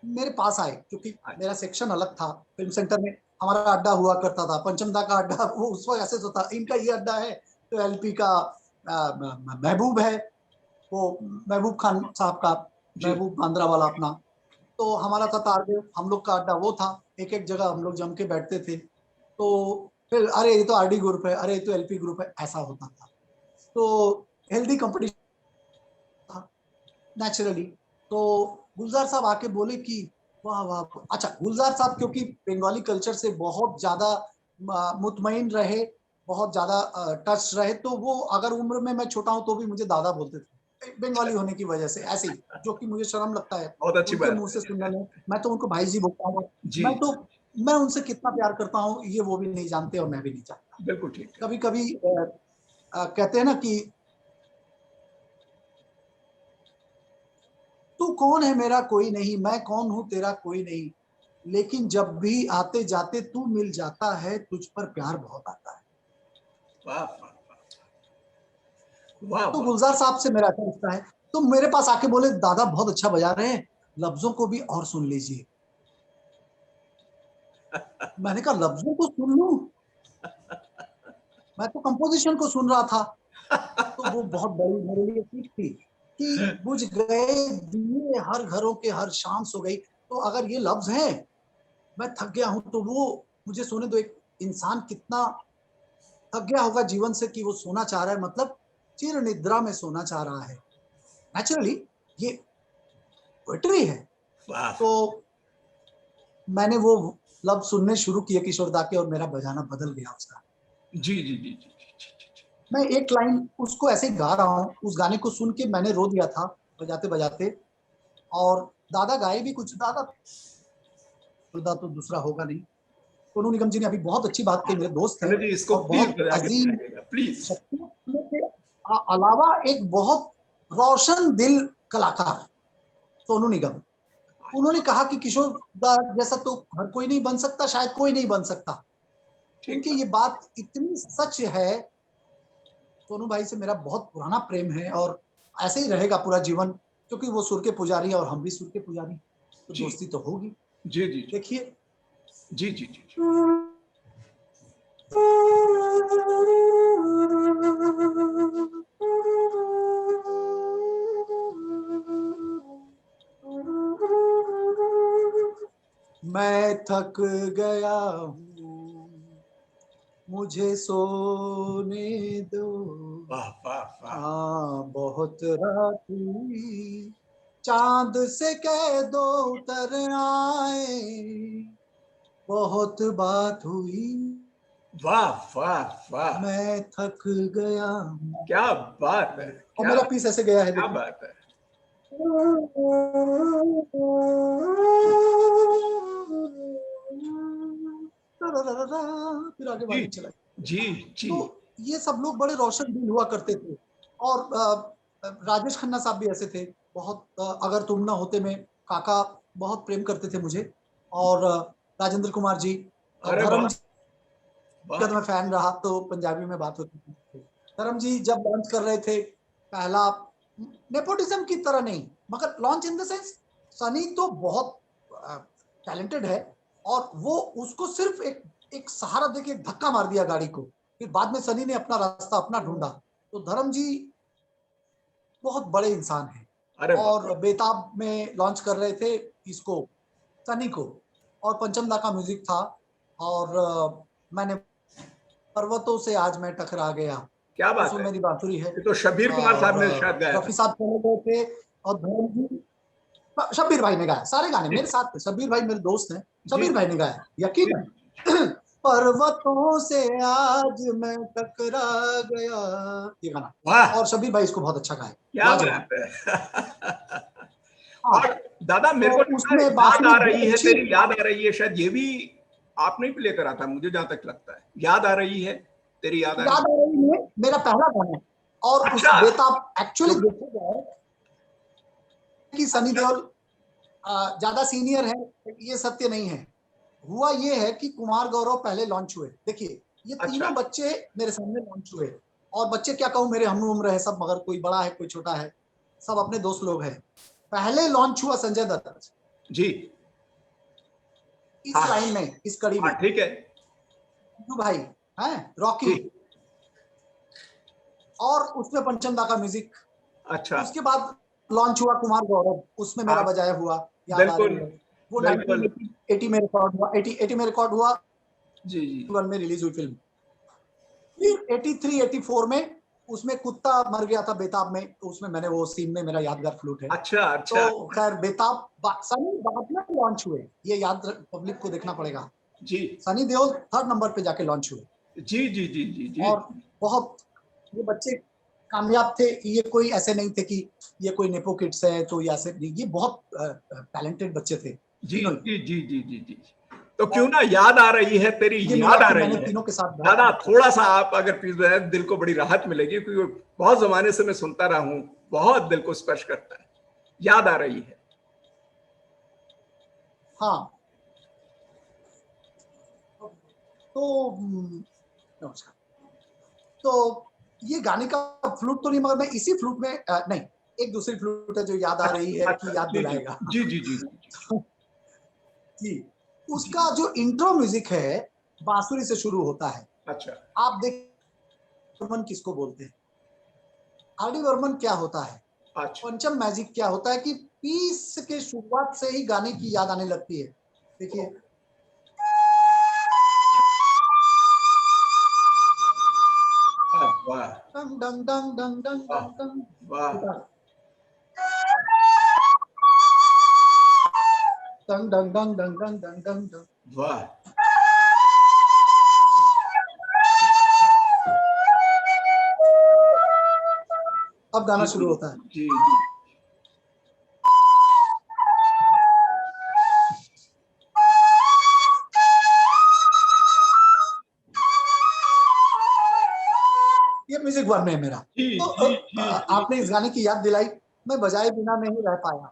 मेरे पास आए, क्योंकि मेरा सेक्शन अलग था फिल्म सेंटर में। हमारा अड्डा हुआ करता था, पंचमदा का अड्डा वो उस वक्त ऐसे तो था, इनका ये अड्डा है, तो एलपी का महबूब है, वो महबूब खान साहब का, जी महबूब बांद्रा वाला अपना। तो हमारा था तारदेव, हम लोग का अड्डा वो था, एक एक जगह हम लोग जम के बैठते थे। तो फिर अरे ये तो आरडी ग्रुप है, अरे ये तो एलपी ग्रुप है, ऐसा होता था। तो हेल्दी कंपटीशन था नेचुरली। तो गुलजार साहब आके बोले कि वाह वाह, अच्छा गुलजार साहब क्योंकि बंगाली कल्चर से बहुत ज्यादा मुतमईन रहे, बहुत ज्यादा टच रहे, तो वो अगर उम्र में मैं छोटा हूं तो भी मुझे दादा बोलते थे, बंगाली होने की वजह से, ऐसे ही, जो कि मुझे शर्म लगता है बहुत अच्छी उनके बात मुंह से है। सुनने में। मैं तो उनको भाई जी बोलता हूँ। जी मैं तो, मैं उनसे कितना प्यार करता हूँ ये वो भी नहीं जानते, और मैं भी नहीं जानता। बिल्कुल ठीक है। कभी कभी कहते हैं ना कि तू कौन है मेरा कोई नहीं, मैं कौन हूं तेरा कोई नहीं, लेकिन जब भी आते जाते तू मिल जाता है, तुझ पर प्यार बहुत आता है। वाह वाह वाह तो वाह। गुलजार साहब से मेरा अच्छा रिश्ता है। तो मेरे पास आके बोले दादा बहुत अच्छा बजा रहे हैं, लफ्जों को भी और सुन लीजिए। मैंने कहा लफ्जों को सुन लूं, मैं तो कंपोजिशन को सुन रहा था। तो वो बहुत बड़ी मेरे लिए सीख थी कि बुझ गए दिए हर घरों के, हर शाम सो गई। तो अगर ये लफ्ज हैं, मैं थक गया हूं, तो वो मुझे सोने दो, एक इंसान कितना थक गया होगा जीवन से कि वो सोना चाह रहा है, मतलब चिर निद्रा में सोना चाह रहा है। नेचुरली ये पोएट्री है। वाह। तो मैंने वो लफ्ज सुनने शुरू किए किशोर दा के, और मेरा बजाना बदल गया उसका। जी जी जी जी जी। मैं एक लाइन उसको ऐसे गा रहा हूँ, उस गाने को सुन के मैंने रो दिया था बजाते बजाते। और दादा गाए भी कुछ, दादा तो दूसरा होगा नहीं। सोनू निगम जी ने अभी बहुत अच्छी बात कही, मेरे दोस्त हैं कन्या जी, इसको और प्लीज बहुत बजा के अजीम दिखाइएगा प्लीज। शख्सियत के अलावा एक बहुत रोशन दिल कलाकार सोनू निगम। उन्होंने कहा कि किशोर दा जैसा तो हर कोई नहीं बन सकता, शायद कोई नहीं बन सकता। ठीक उनकी ये बात इतनी सच है। सोनू भाई से मेरा बहुत पुराना प्रेम है, और ऐसे ही रहेगा पूरा जीवन, क्योंकि वो सुर के पुजारी और हम भी सुर के पुजारी, तो जी दोस्ती तो होगी। जी जी देखिए, जी जी जी जी। मैं थक गया हूँ मुझे सोने दो, वाह वाह वाह। हाँ बहुत रात हुई, चांद से कह दो उतर आए, बहुत बात हुई, वाह वाह वाह। मैं थक गया हूँ। क्या बात है, और क्या मेरा पीस ऐसे गया है, क्या देखिए। बात है। फिर आगे जी वाली चला। जी जी। तो ये सब लोग बड़े रोशन दिल हुआ करते थे। और राजेश खन्ना साहब भी ऐसे थे बहुत। अगर तुम ना होते में काका बहुत प्रेम करते थे मुझे। और राजेंद्र कुमार जी, अरे धर्म वाह जी का वाह। तो मैं फैन रहा, तो पंजाबी में बात होती थी। धर्म जी जब लॉन्च कर रहे थे पहला, नेपोटिज्म की तरह नहीं, मगर launch in the sense, Sunny तो बहुत टैलेंटेड है, और वो उसको सिर्फ एक एक सहारा देके एक धक्का मार दिया गाड़ी को। फिर बाद में सनी ने अपना रास्ता अपना ढूंढा। तो धर्म जी बहुत बड़े इंसान हैं। अरे और बेताब में लॉन्च कर रहे थे इसको, सनी को, और पंचम दा का म्यूजिक था। और मैंने पर्वतों से आज मैं टकरा गया, क्या बात उसमें है, मेरी बांसुरी है। ये तो शब्बीर कुमार और साहब ने शायद गाया रफी था। साहब चले गए थे, और धर्म जी, शब्बीर भाई ने गाया सारे गाने मेरे साथ थे। शब्बीर भाई मेरे दोस्त हैं, जी शब्बीर भाई ने गाया, जी यकीन है। पर्वतों से आज मैं टकरा गया, ये गाना। वाह, और शब्बीर भाई इसको बहुत अच्छा गाया, क्या लाजवाब। बात है। हाँ, और दादा मेरे तो को लगता है उसमें याद बांसुरी आ बहुत रही है, अच्छी। तेरी याद आ रही है, शायद ये भी आपने प्ले करा था, मुझे जहां तक लगता है। याद आ रही है, तेरी याद आ रही याद आ रही है मेरा पहला गाना है। और है। उस अच्छा बेताब एक्चुअली तो देखा जाए कि सनी अच्छा देओल ज्यादा सीनियर है, ये सत्य नहीं है। हुआ ये है कि कुमार गौरव पहले लॉन्च हुए। देखिए, ये अच्छा तीनों बच्चे मेरे सामने लॉन्च हुए, और बच्चे क्या कहूँ, मेरे हम उम्र है सब, मगर कोई बड़ा है कोई छोटा है, सब अपने दोस्त लोग हैं। पहले लॉन्च हुआ संजय दत्त जी, इस हाँ लाइन में, इस कड़ी हाँ में, ठीक है गुड्डू भाई हैं, रॉकी, जी, और उसमें पंचम दा का म्यूजिक। अच्छा उसके बाद लॉन्च हुआ कुमार गौरव, उसमें मेरा हाँ बजाया हुआ, याद आ बिल्कुल रही है। वो बिल्कुल 1980 में रिकॉर्ड हुआ, 80 में रिकॉर्ड हुआ, जी जी 81 में रिलीज हुई फिल्म। फिर 83 84 में उसमें कुत्ता मर गया था बेताब में, तो उसमें मैंने वो सीन में मेरा यादगार फ्लूट है। अच्छा तो अच्छा खैर बेताब सनी बाद में लॉन्च हुए, ये याद पब्लिक को देखना पड़ेगा। जी सनी देओल 3rd नंबर पे जाके लॉन्च हुए। जी जी जी जी जी और बहुत, ये बच्चे कामयाब थे, ये कोई ऐसे नहीं थे कि ये कोई नेपो किड्स है तो ये ऐसे नहीं, ये बहुत टैलेंटेड बच्चे थे जी तीनों ही। जी जी जी जी जी। तो क्यों और ना याद आ रही है, तेरी ये मिला याद आ कि रही मैंने है। तीनों के साथ दादा बहुत, थोड़ा सा आप अगर प्लीज बताएं, दिल को बड़ी राहत मिलेगी, क्योंकि बहुत जमाने से मैं सुनता रहा हूं, बहुत दिल को स्पर्श करता है। याद आ रही है। हाँ। तो नमस्कार। तो ये गाने का फ्लूट तो नहीं, मगर मैं इसी फ्लूट में नहीं, एक दूसरी फ्लूट है जो याद आ रही है अच्छा कि याद जी जी दिलाएगा। जी जी जी जी, जी उसका जो इंट्रो म्यूजिक है बांसुरी से शुरू होता है। अच्छा आप देख, वर्मन किसको बोलते हैं, आर डी वर्मन क्या होता है, अच्छा पंचम मैजिक क्या होता है, कि पीस के शुरुआत से ही गाने की याद आने लगती है। देखिए, वाह वाह डंग डंग डंग डंग डंग वाह डंग डंग, वाह गिटार, डंग डंग डंग डंग डंग डंग डंग डंग। वाह अब गाना जी शुरू होता है। जी जी ये म्यूजिक वन में है मेरा। जी तो जी जी जी आपने इस गाने की याद दिलाई, मैं बजाए बिना नहीं रह पाया।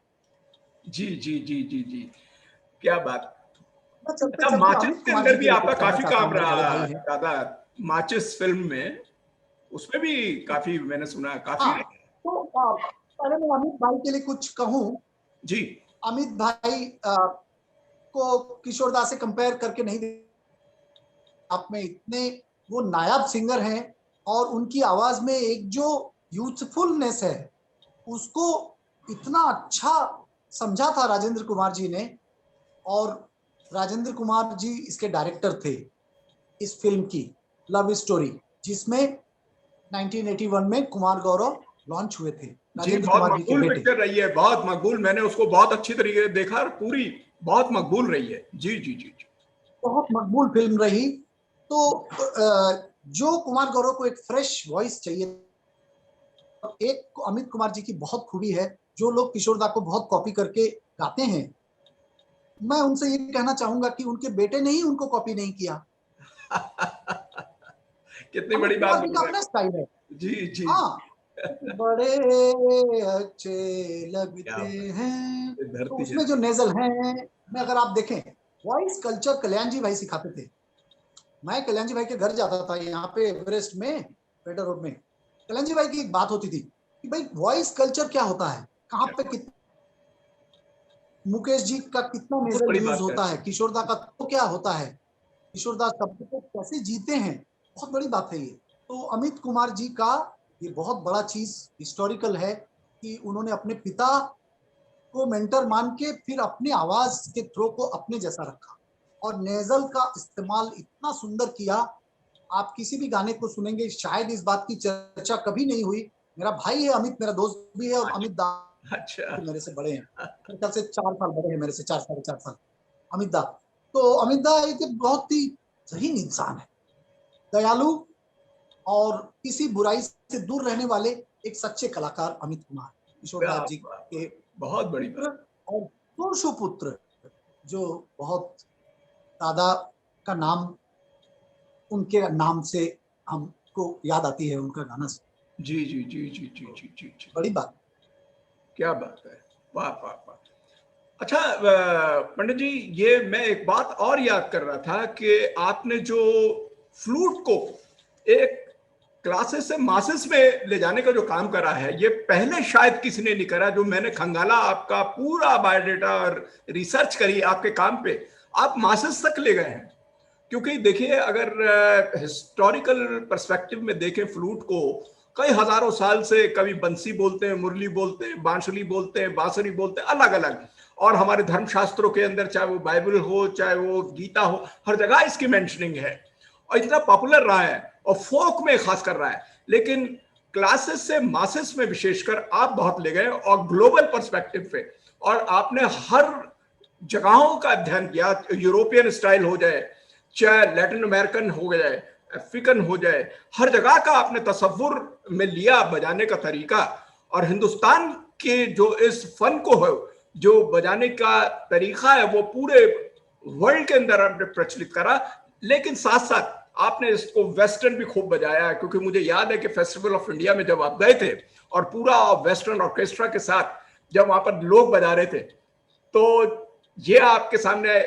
जी जी जी जी जी, क्या बात। मैं चलते अच्छा, चलते माचिस अमित के कुमार अंदर जी भी के लिए आपका कुछ कहना काफी चाहता हूँ, काम मेरे बड़े रहा भाई हैं। दादा। माचिस फिल्म में, उसमें भी काफी मैंने सुना काफी हाँ, तो पहले मैं अमित भाई के लिए कुछ कहूँ। जी अमित भाई को किशोर दा से कंपेयर करके नहीं, आप में इतने वो नायाब सिंगर हैं, और उनकी आवाज में एक जो यूथफुलनेस है, उसको इतना अच्छा समझा था राजेंद्र कुमार जी ने। और राजेंद्र कुमार जी इसके डायरेक्टर थे, इस फिल्म की लव स्टोरी, जिसमें 1981 में कुमार गौरव लॉन्च हुए थे, जी, राजेंद्र बहुत कुमार जी के मकबूल बेटे। पिक्चर रही है, बहुत मकबूल। मैंने उसको बहुत अच्छी तरीके से देखा और पूरी बहुत मकबूल रही है। जी जी जी जी बहुत मकबूल फिल्म रही। तो जो कुमार गौरव को एक फ्रेश वॉइस चाहिए, एक अमित कुमार जी की बहुत खूबी है, जो लोग किशोर दा को बहुत कॉपी करके गाते हैं, मैं उनसे ये कहना चाहूंगा कि उनके बेटे ने ही उनको कॉपी नहीं किया। कितनी अमित बड़ी बात कुमार जी बोल का रहे अपना स्टाइल है। हैं। जी जी जी, हाँ, बड़े अच्छे लगते क्या बात हैं, है, तो धरती है। उसमें जो नेजल है, में अगर आप देखें, वॉइस कल्चर कल्याण जी भाई सिखाते थे। मैं कल्याण जी भाई के घर जाता था, यहाँ पे एवरेस्ट में, पेटर रोड में। कल्याण जी भाई की एक बात होती थी कि भाई वॉइस कल्चर क्या होता है, कहाँ पे मुकेश जी का कितना बहुत नेजल बड़ी यूज बात है। होता है, किशोर दा का तो क्या होता है, किशोर दा शब्द को कैसे जीते हैं, बहुत बड़ी बात है ये। तो अमित कुमार जी का ये बहुत बड़ा चीज हिस्टोरिकल है। कि उन्होंने अपने पिता को मेंटर मान के फिर अपनी आवाज के थ्रो को अपने जैसा रखा और नेजल का इस्तेमाल इतना सुंदर किया। आप किसी भी गाने को सुनेंगे, शायद इस बात की चर्चा कभी नहीं हुई। मेरा भाई है अमित, मेरा दोस्त भी है, और अमित दा अच्छा। मेरे से बड़े हैं, मेरे ख्याल से 4 साल बड़े हैं मेरे से, 4 साढ़े 4 साल। अमित दा, तो अमित दा एक बहुत ही जहीन इंसान है, दयालु और किसी बुराई से दूर रहने वाले एक सच्चे कलाकार अमित कुमार, किशोरदास जी के बहुत बड़ी पुत्र और सुरशु पुत्र, जो बहुत दादा का नाम उनके नाम से हमको याद आती है, उनका गाना से। जी जी जी जी जी जी जी जी, बड़ी बात। क्या बात है, वाह वाह वाह। अच्छा पंडित जी, ये मैं एक बात और याद कर रहा था कि आपने जो फ्लूट को एक क्लासेस से मासेस में ले जाने का जो काम करा है, ये पहले शायद किसी ने नहीं करा। जो मैंने खंगाला आपका पूरा बायोडेटा और रिसर्च करी आपके काम पे, आप मासेस तक ले गए हैं। क्योंकि देखिए, अगर हिस्टोरिकल पर्सपेक्टिव में देखें फ्लूट को, कई हजारों साल से कभी बंसी बोलते हैं, मुरली बोलते हैं, बांसुरी बोलते हैं, बांसुरी बोलते हैं, अलग अलग। और हमारे धर्मशास्त्रों के अंदर, चाहे वो बाइबल हो, चाहे वो गीता हो, हर जगह इसकी मेंशनिंग है और इतना पॉपुलर रहा है और फोक में खास कर रहा है। लेकिन क्लासेस से मासेस में विशेषकर आप बहुत ले गए और ग्लोबल पर्सपेक्टिव पे, और आपने हर जगहों का अध्ययन किया। यूरोपियन स्टाइल हो जाए, चाहे लैटिन अमेरिकन हो जाए, अफ्रीकन हो जाए, हर जगह का आपने तसव्वुर में लिया बजाने का तरीका। और हिंदुस्तान के जो इस फन को है, जो बजाने का तरीका है, वो पूरे वर्ल्ड के अंदर आपने प्रचलित करा। लेकिन साथ साथ आपने इसको वेस्टर्न भी खूब बजाया है, क्योंकि मुझे याद है कि फेस्टिवल ऑफ इंडिया में जब आप गए थे और पूरा वेस्टर्न ऑर्केस्ट्रा के साथ जब वहां पर लोग बजा रहे थे, तो ये आपके सामने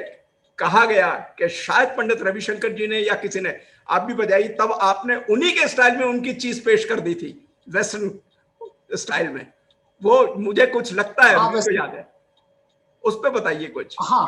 कहा गया कि शायद पंडित रविशंकर जी ने या किसी ने, आप भी बजाई, तब आपने उन्हीं के स्टाइल में उनकी चीज पेश कर दी थी, वेस्टर्न स्टाइल में। वो मुझे कुछ लगता है, हाँ, मुझे याद है। उस पर बताइए कुछ। हाँ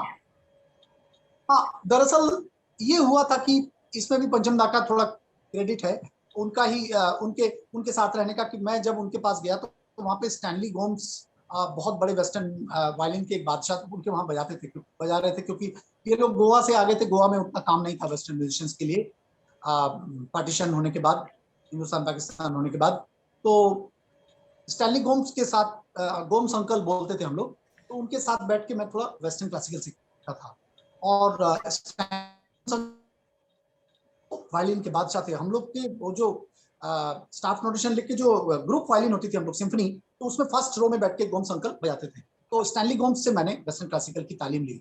हाँ, दरअसल ये हुआ था कि इसमें भी पंचम दा का थोड़ा क्रेडिट है, उनका ही उनके उनके साथ रहने का। कि मैं जब उनके पास गया तो वहाँ पे स्टैनली गोम्स बहुत बड़े वेस्टर्न वायलिन के एक बादशाह उनके वहाँ बजा रहे थे, क्योंकि ये लोग गोवा से आ गए थे। गोवा में उतना काम नहीं था वेस्टर्न म्यूजिशियंस के लिए, पार्टीशन होने के बाद, हिंदुस्तान पाकिस्तान होने के बाद। तो स्टैनली गोम्स के साथ, गोम्स अंकल बोलते थे हम लोग, तो उनके साथ बैठ के मैं थोड़ा वेस्टर्न क्लासिकल सीखता था। और वायलिन के बादशाह थे हम लोग के। वो जो स्टाफ नोटेशन लिख के जो ग्रुप वायलिन होती थी हम लोग सिम्फनी, तो उसमें फर्स्ट रो में बैठ के गोम्स अंकल बजाते थे। तो स्टैनली गोम्स से मैंने वेस्टर्न क्लासिकल की तालीम ली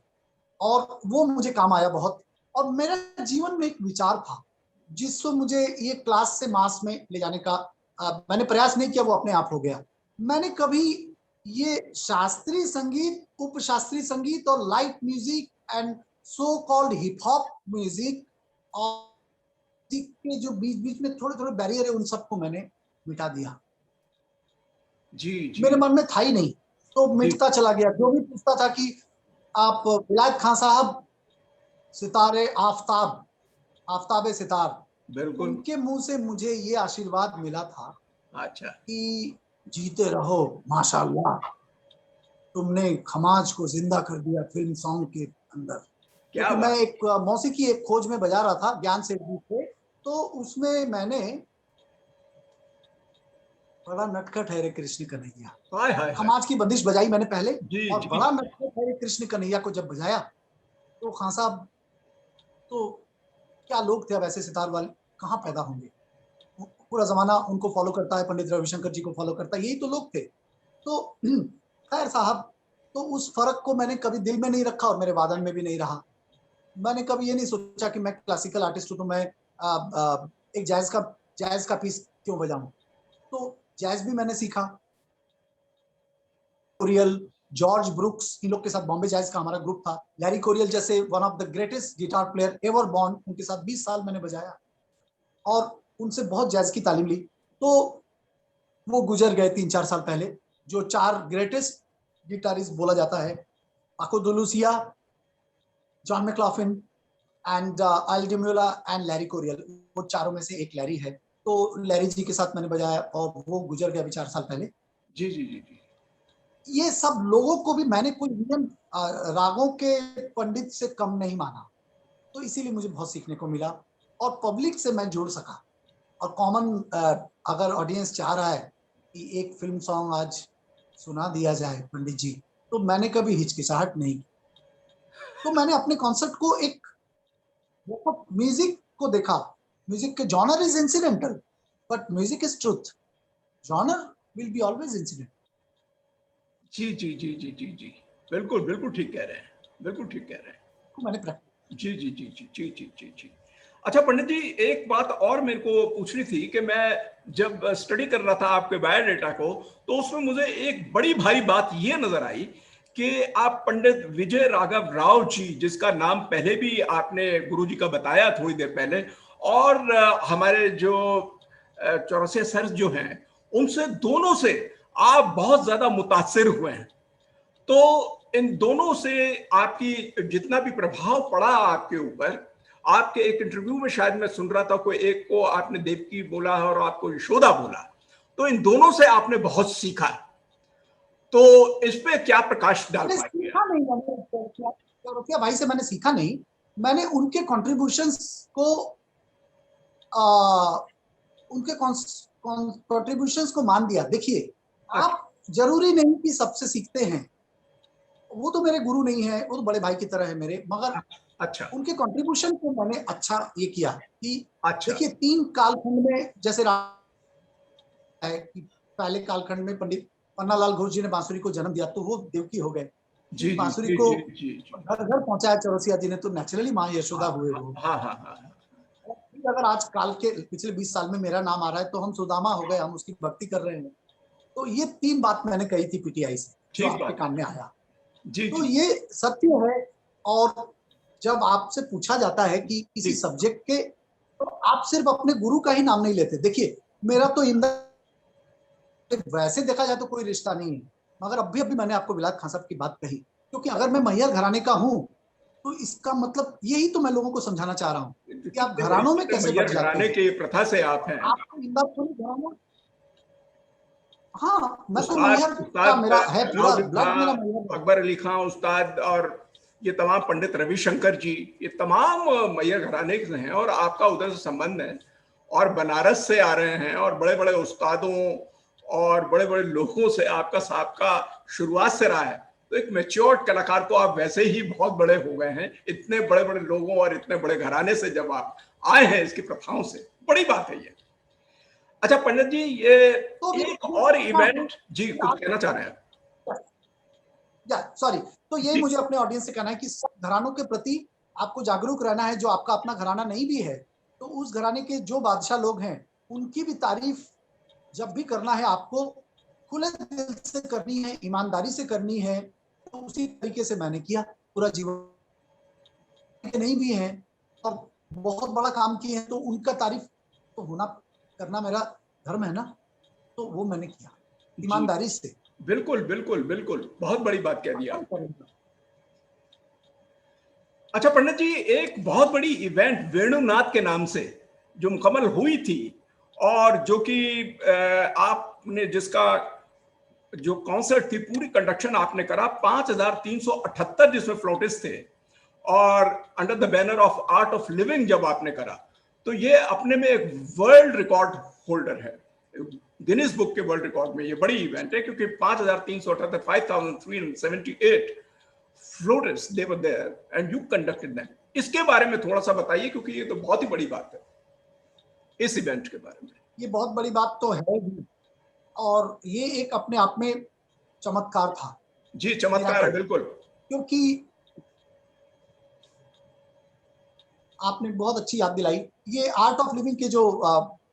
और वो मुझे काम आया बहुत। और मेरे जीवन में एक विचार था जिससे मुझे ये क्लास से मास में ले जाने का मैंने प्रयास नहीं किया, वो अपने आप हो गया। मैंने कभी ये शास्त्रीय संगीत, उपशास्त्रीय संगीत और light music and so called hip hop music और के जो बीच बीच में थोड़े थोड़े बैरियर है, उन सबको मैंने मिटा दिया। जी जी, मेरे मन में था ही नहीं, तो मिटता चला गया। जो भी पूछता था कि आप विलायत खान साहब सितारे आफताब, आफताबे सितार, बिल्कुल। उनके मुंह से मुझे ये आशीर्वाद मिला था अच्छा, कि जीते रहो माशाल्लाह, तुमने खमाज को जिंदा कर दिया फिल्म सॉन्ग के अंदर। क्योंकि मैं एक मौसीकी एक खोज में बजा रहा था ज्ञान से से, तो उसमें मैंने बड़ा नटखट है रे कृष्ण कन्हैया, खमाज की बंदिश बजाई मैंने पहले। और बड़ा नटखट है रे कृष्ण कन्हैया को जब बजाया तो खान साहब, तो क्या लोग थे अब ऐसे सितार वाले, कहाँ पैदा होंगे। पूरा जमाना उनको फॉलो करता है, पंडित रविशंकर जी को फॉलो करता है, यही तो लोग थे। तो खैर साहब, तो उस फर्क को मैंने कभी दिल में नहीं रखा और मेरे वादन में भी नहीं रहा। मैंने कभी ये नहीं सोचा कि मैं क्लासिकल आर्टिस्ट हूँ तो मैं एक जैज का पीस क्यों बजाऊं। तो जैज भी मैंने सीखा, कोरियल, जॉर्ज ब्रुक्स, इन लोग के साथ बॉम्बे जैज का हमारा ग्रुप था। लैरी कोरियल जैसे one of the greatest guitar player ever born, उनके साथ 20 साल मैंने बजाया और उनसे बहुत जैज की तालीम ली। तो वो गुजर गए 3-4 साल पहले। जो 4 ग्रेटेस्ट गिटारिस्ट बोला जाता है, Paco de Lucia, John McLaughlin and Al Di Meola and Larry Coryell, वो चारों में से एक लैरी है। तो लैरी जी के साथ मैंने बजाया और वो गुजर गया अभी 4 साल पहले। जी जी जी जी। ये सब लोगों को भी मैंने कोई इंडियन रागों के पंडित से कम नहीं माना, तो इसीलिए मुझे बहुत सीखने को मिला और पब्लिक से मैं जुड़ सका। और कॉमन अगर ऑडियंस चाह रहा है कि एक फिल्म सॉन्ग आज सुना दिया जाए पंडित जी, तो मैंने कभी हिचकिचाहट नहीं की। तो मैंने अपने कॉन्सर्ट को एक म्यूजिक को देखा। म्यूजिक के genre is incidental, but music is truth. Genre will be always incident. जी जी जी जी जी जी, बिल्कुल बिल्कुल ठीक कह रहे हैं, बिल्कुल ठीक कह रहे हैं। तो मैंने प्रैक्टिस। जी जी जी जी जी जी जी जी। अच्छा पंडित जी, एक बात और मेरे को पूछनी थी कि मैं जब स्टडी कर रहा था आपके बायोडेटा को, तो उसमें मुझे एक बड़ी भारी बात ये नजर आई कि आप पंडित विजय राघव राव जी, जिसका नाम पहले भी आपने गुरुजी का बताया थोड़ी देर पहले, और हमारे जो चौरसिया सर जो हैं, उनसे दोनों से आप बहुत ज्यादा मुतासिर हुए हैं। तो इन दोनों से आपकी जितना भी प्रभाव पड़ा आपके ऊपर, आपके एक इंटरव्यू में शायद मैं सुन रहा था, कोई एक को आपने देवकी बोला और आपको यशोदा बोला, तो इन दोनों से आपने बहुत सीखा। तो इस पे क्या प्रकाश डाल मैंने पाएंगे? सीखा नहीं, मैंने चौरसिया भाई से मैंने सीखा नहीं। मैंने उनके कॉन्ट्रीब्यूशंस को उनके कॉन्ट्रीब्यूशंस को मान दिया। देखिए, आप जरूरी नहीं कि सबसे सीखते हैं, वो तो मेरे गुरु नहीं है, वो तो बड़े भाई की तरह है मेरे, मगर अच्छा उनके कंट्रीब्यूशन को मैंने अच्छा ये किया कि अच्छा। देखिए, 3 कालखंड में जैसे है कि पहले कालखंड में पंडित पन्नालाल घोष जी ने बांसुरी को जन्म दिया, तो वो देवकी हो गए। जी फिर जी बांसुरी जी को जी जी जी। घर घर पहुंचाया चौरसिया जी ने, तो नेचुरली माँ यशोदा हाँ हुए वो। हाँ हाँ हाँ हाँ। फिर अगर आज काल के पिछले 20 साल में मेरा नाम आ रहा है, तो हम सुदामा हो गए, हम उसकी भक्ति कर रहे हैं। तो ये 3 बात मैंने कही थी पीटीआई से, जो ठीक आपके बात काम है। में आया। जी तो जी ये सत्य है। और जब आपसे पूछा जाता है कि जी किसी सब्जेक्ट के, तो आप सिर्फ अपने गुरु का ही नाम नहीं लेते। देखिए, मेरा तो वैसे देखा जाए तो कोई रिश्ता नहीं है, मगर अभी अभी मैंने आपको विलायत खान साहब की बात कही, क्योंकि अगर मैं मैहर घराने का हूं, तो इसका मतलब यही तो मैं लोगों को समझाना चाह रहा हूं कि आप कितने बड़े घरानों में कितने कैसे बढ़ मैयर जाते घराने हैं। की प्रथा से आप हैं। आपको इंदापुरी घराना, हाँ, मैं तो उस्ताद मैहर का, उस्ताद मेरा है पूरा अलाउद्दीन ब्लड, मेरा खां, मैहर का। अकबर अली खां उस्ताद, और ये तमाम पंडित रविशंकर जी, ये तमाम मैयर घराने के हैं और आपका उधर से संबंध है और बनारस से आ रहे हैं और बड़े बड़े उस्तादों और बड़े बड़े लोगों से आपका साहबका शुरुआत से रहा है। तो एक मैच्योर्ड कलाकार तो आप वैसे ही बहुत बड़े हो गए हैं, इतने बड़े बड़े लोगों और इतने बड़े घराने से जब आप आए हैं इसकी प्रथाओं से, बड़ी बात है ये। अच्छा पंडित जी, ये तो भी एक और इवेंट, जी कि कुछ आप, कहना चाह रहे हैं? या सॉरी, तो यही जी मुझे अपने ऑडियंस से कहना है कि सब घरानों के प्रति आपको जागरूक रहना है। जो आपका अपना घराना नहीं भी है, तो उस घराने के जो बादशाह लोग हैं, उनकी भी तारीफ जब भी करना है आपको, खुले दिल से करनी है, ईमानदारी से करनी है। तो उसी तरीके से मैंने किया पूरा जीवन। नहीं भी है और बहुत बड़ा काम किए हैं, तो उनका तारीफ तो होना, करना मेरा धर्म है ना, तो वो मैंने किया जी, ईमानदारी से। बिल्कुल बिल्कुल बिल्कुल, बहुत बड़ी बात कह दी क्या आप। करूंगा? अच्छा पंडित जी, एक बहुत बड़ी इवेंट वेणुनाथ के नाम से जो मुकम्मल हुई थी, और जो कि आपने जिसका जो कॉन्सर्ट थी, पूरी कंडक्शन आपने करा, 5,378 जिसमें फ्लोटिस्ट थे, और under the banner of Art of Living जब आपने करा, तो ये अपने में एक वर्ल्ड रिकॉर्ड होल्डर है, गिनीज बुक के वर्ल्ड रिकॉर्ड में ये बड़ी इवेंट है, क्योंकि 5,378, 5,378 flautist they were there and you conducted them. इसके बारे में थोड़ा सा बताइए, क्योंकि ये तो बहुत ही बड़ी बात है इस इवेंट के बारे में। ये बहुत बड़ी बात तो है भी, और ये एक अपने आप में चमत्कार था, जी चमत्कार है, मिरेकल। बिल्कुल। क्योंकि आपने बहुत अच्छी याद दिलाई। ये आर्ट ऑफ लिविंग के जो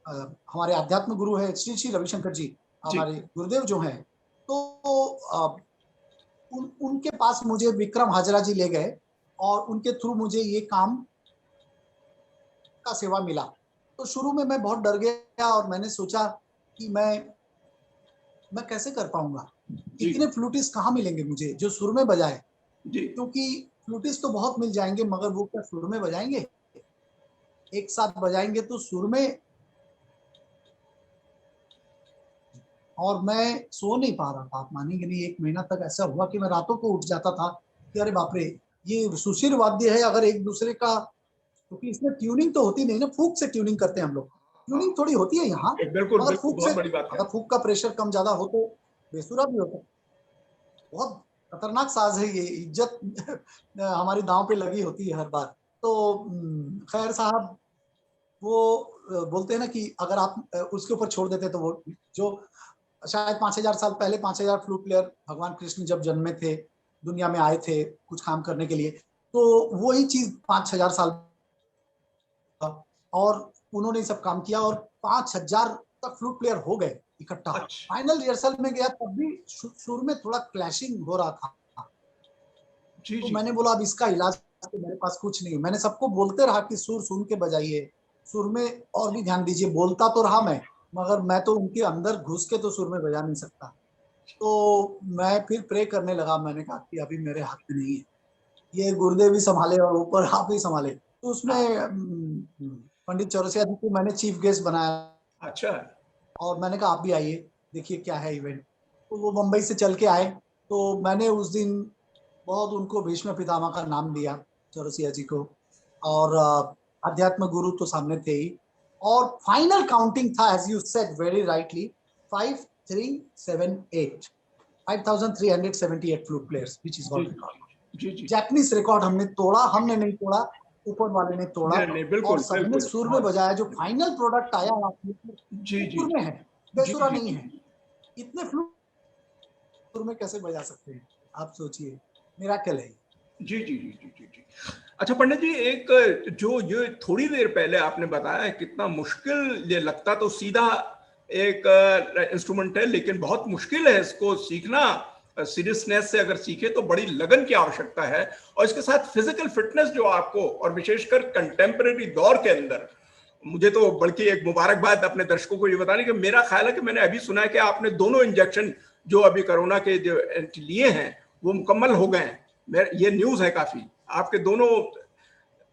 हमारे आध्यात्म गुरु है श्री श्री रविशंकर जी, जी हमारे गुरुदेव जो हैं, तो उनके पास मुझे विक्रम हाजरा जी ले गए, और उनके थ्रू मुझे ये काम का सेवा मिला। तो शुरू में मैं बहुत डर गया, और मैंने सोचा कि मैं कैसे कर पाऊंगा, जी इतने फ्लूटिस्ट कहाँ मिलेंगे मुझे जो सुर में बजाए। जी क्योंकि फ्लूटिस्ट तो बहुत मिल जाएंगे, मगर वो क्या सुर में बजाएंगे? एक साथ बजाएंगे तो सुर में और मैं सो नहीं पा रहा था, आप मानेंगे नहीं, 1 महीना तक ऐसा हुआ कि मैं रातों को उठ जाता था कि अरे बाप रे, ये सुशील वाद्य है, अगर एक दूसरे का, क्योंकि इसमें ट्यूनिंग तो होती नहीं ना, फूक से ट्यूनिंग करते हैं हम लोग, ट्यूनिंग थोड़ी होती है यहाँ, बिल्कुल मगर बिल्कुल, फूक से, बहुत बड़ी बात है। अगर फूक का प्रेशर कम ज्यादा हो तो बेसुरा भी होता है। बहुत खतरनाक साज है ये, इज्जत हमारी दांव पे लगी होती है हर बार। तो खैर साहब, वो बोलते हैं ना कि अगर आप उसके ऊपर छोड़ देते तो वो जो शायद 5000 साल पहले 5000 फ्लूट प्लेयर भगवान कृष्ण जब जन्मे थे, दुनिया में आए थे कुछ काम करने के लिए, तो वही चीज 5000 साल, और उन्होंने सब काम किया और 5000 तक फ्लूट प्लेयर हो गए इकट्ठा। अच्छा फाइनल रिहर्सल में गया तब भी सुर में थोड़ा क्लैशिंग हो रहा था। जी तो जी मैंने बोला अब इसका इलाज तो मेरे पास कुछ नहीं। मैंने सबको बोलते रहा कि सुर सुन के बजाइए, सुर में और भी ध्यान दीजिए। बोलता तो रहा मैं, मगर मैं तो उनके अंदर घुस के तो सुर में बजा नहीं सकता। तो मैं फिर प्रे करने लगा, मैंने कहा कि अभी मेरे हाथ में नहीं है, ये गुरुदेव भी संभाले और ऊपर आप ही संभाले। तो उसमें पंडित चौरसिया जी को मैंने चीफ गेस्ट बनाया अच्छा और मैंने कहा आप भी आइए, देखिए क्या है इवेंट। तो वो मुंबई से चल के आए, तो मैंने उस दिन बहुत उनको भीष्म पितामह का नाम दिया, चौरसिया जी को, और अध्यात्म गुरु तो सामने थे ही। और फाइनल काउंटिंग था, as you said very rightly, 5378 5378 flute players, which is जी वर्ल्ड रिकॉर्ड। जी जी जैपनीज रिकॉर्ड हमने तोड़ा, हमने नहीं तोड़ा, ऊपर वाले ने तोड़ा। नहीं नहीं, और बिल्कुल सबने बिल्कुल, सुर में बहुत बजाया। जो फाइनल प्रोडक्ट आया जी वो जी सुर में है, जी बेसुरा जी नहीं जी है। इतने फ्लूट सुर में कैसे बजा सकते हैं, आप सोचिए, मिराकल है। जी जी जी जी जी जी। अच्छा पंडित जी, एक जो ये थोड़ी देर पहले आपने बताया कितना मुश्किल ये लगता, तो सीधा एक इंस्ट्रूमेंट है लेकिन बहुत मुश्किल है इसको सीखना। सीरियसनेस से अगर सीखे तो बड़ी लगन की आवश्यकता है, और इसके साथ फिजिकल फिटनेस जो आपको, और विशेषकर कंटेम्परेरी दौर के अंदर, मुझे तो बल्कि एक मुबारकबाद अपने दर्शकों को ये बताने कि मेरा ख्याल है कि मैंने अभी सुना है कि आपने दोनों इंजेक्शन जो अभी कोरोना के जो लिए हैं वो मुकम्मल हो गए हैं। ये न्यूज है काफी, आपके दोनों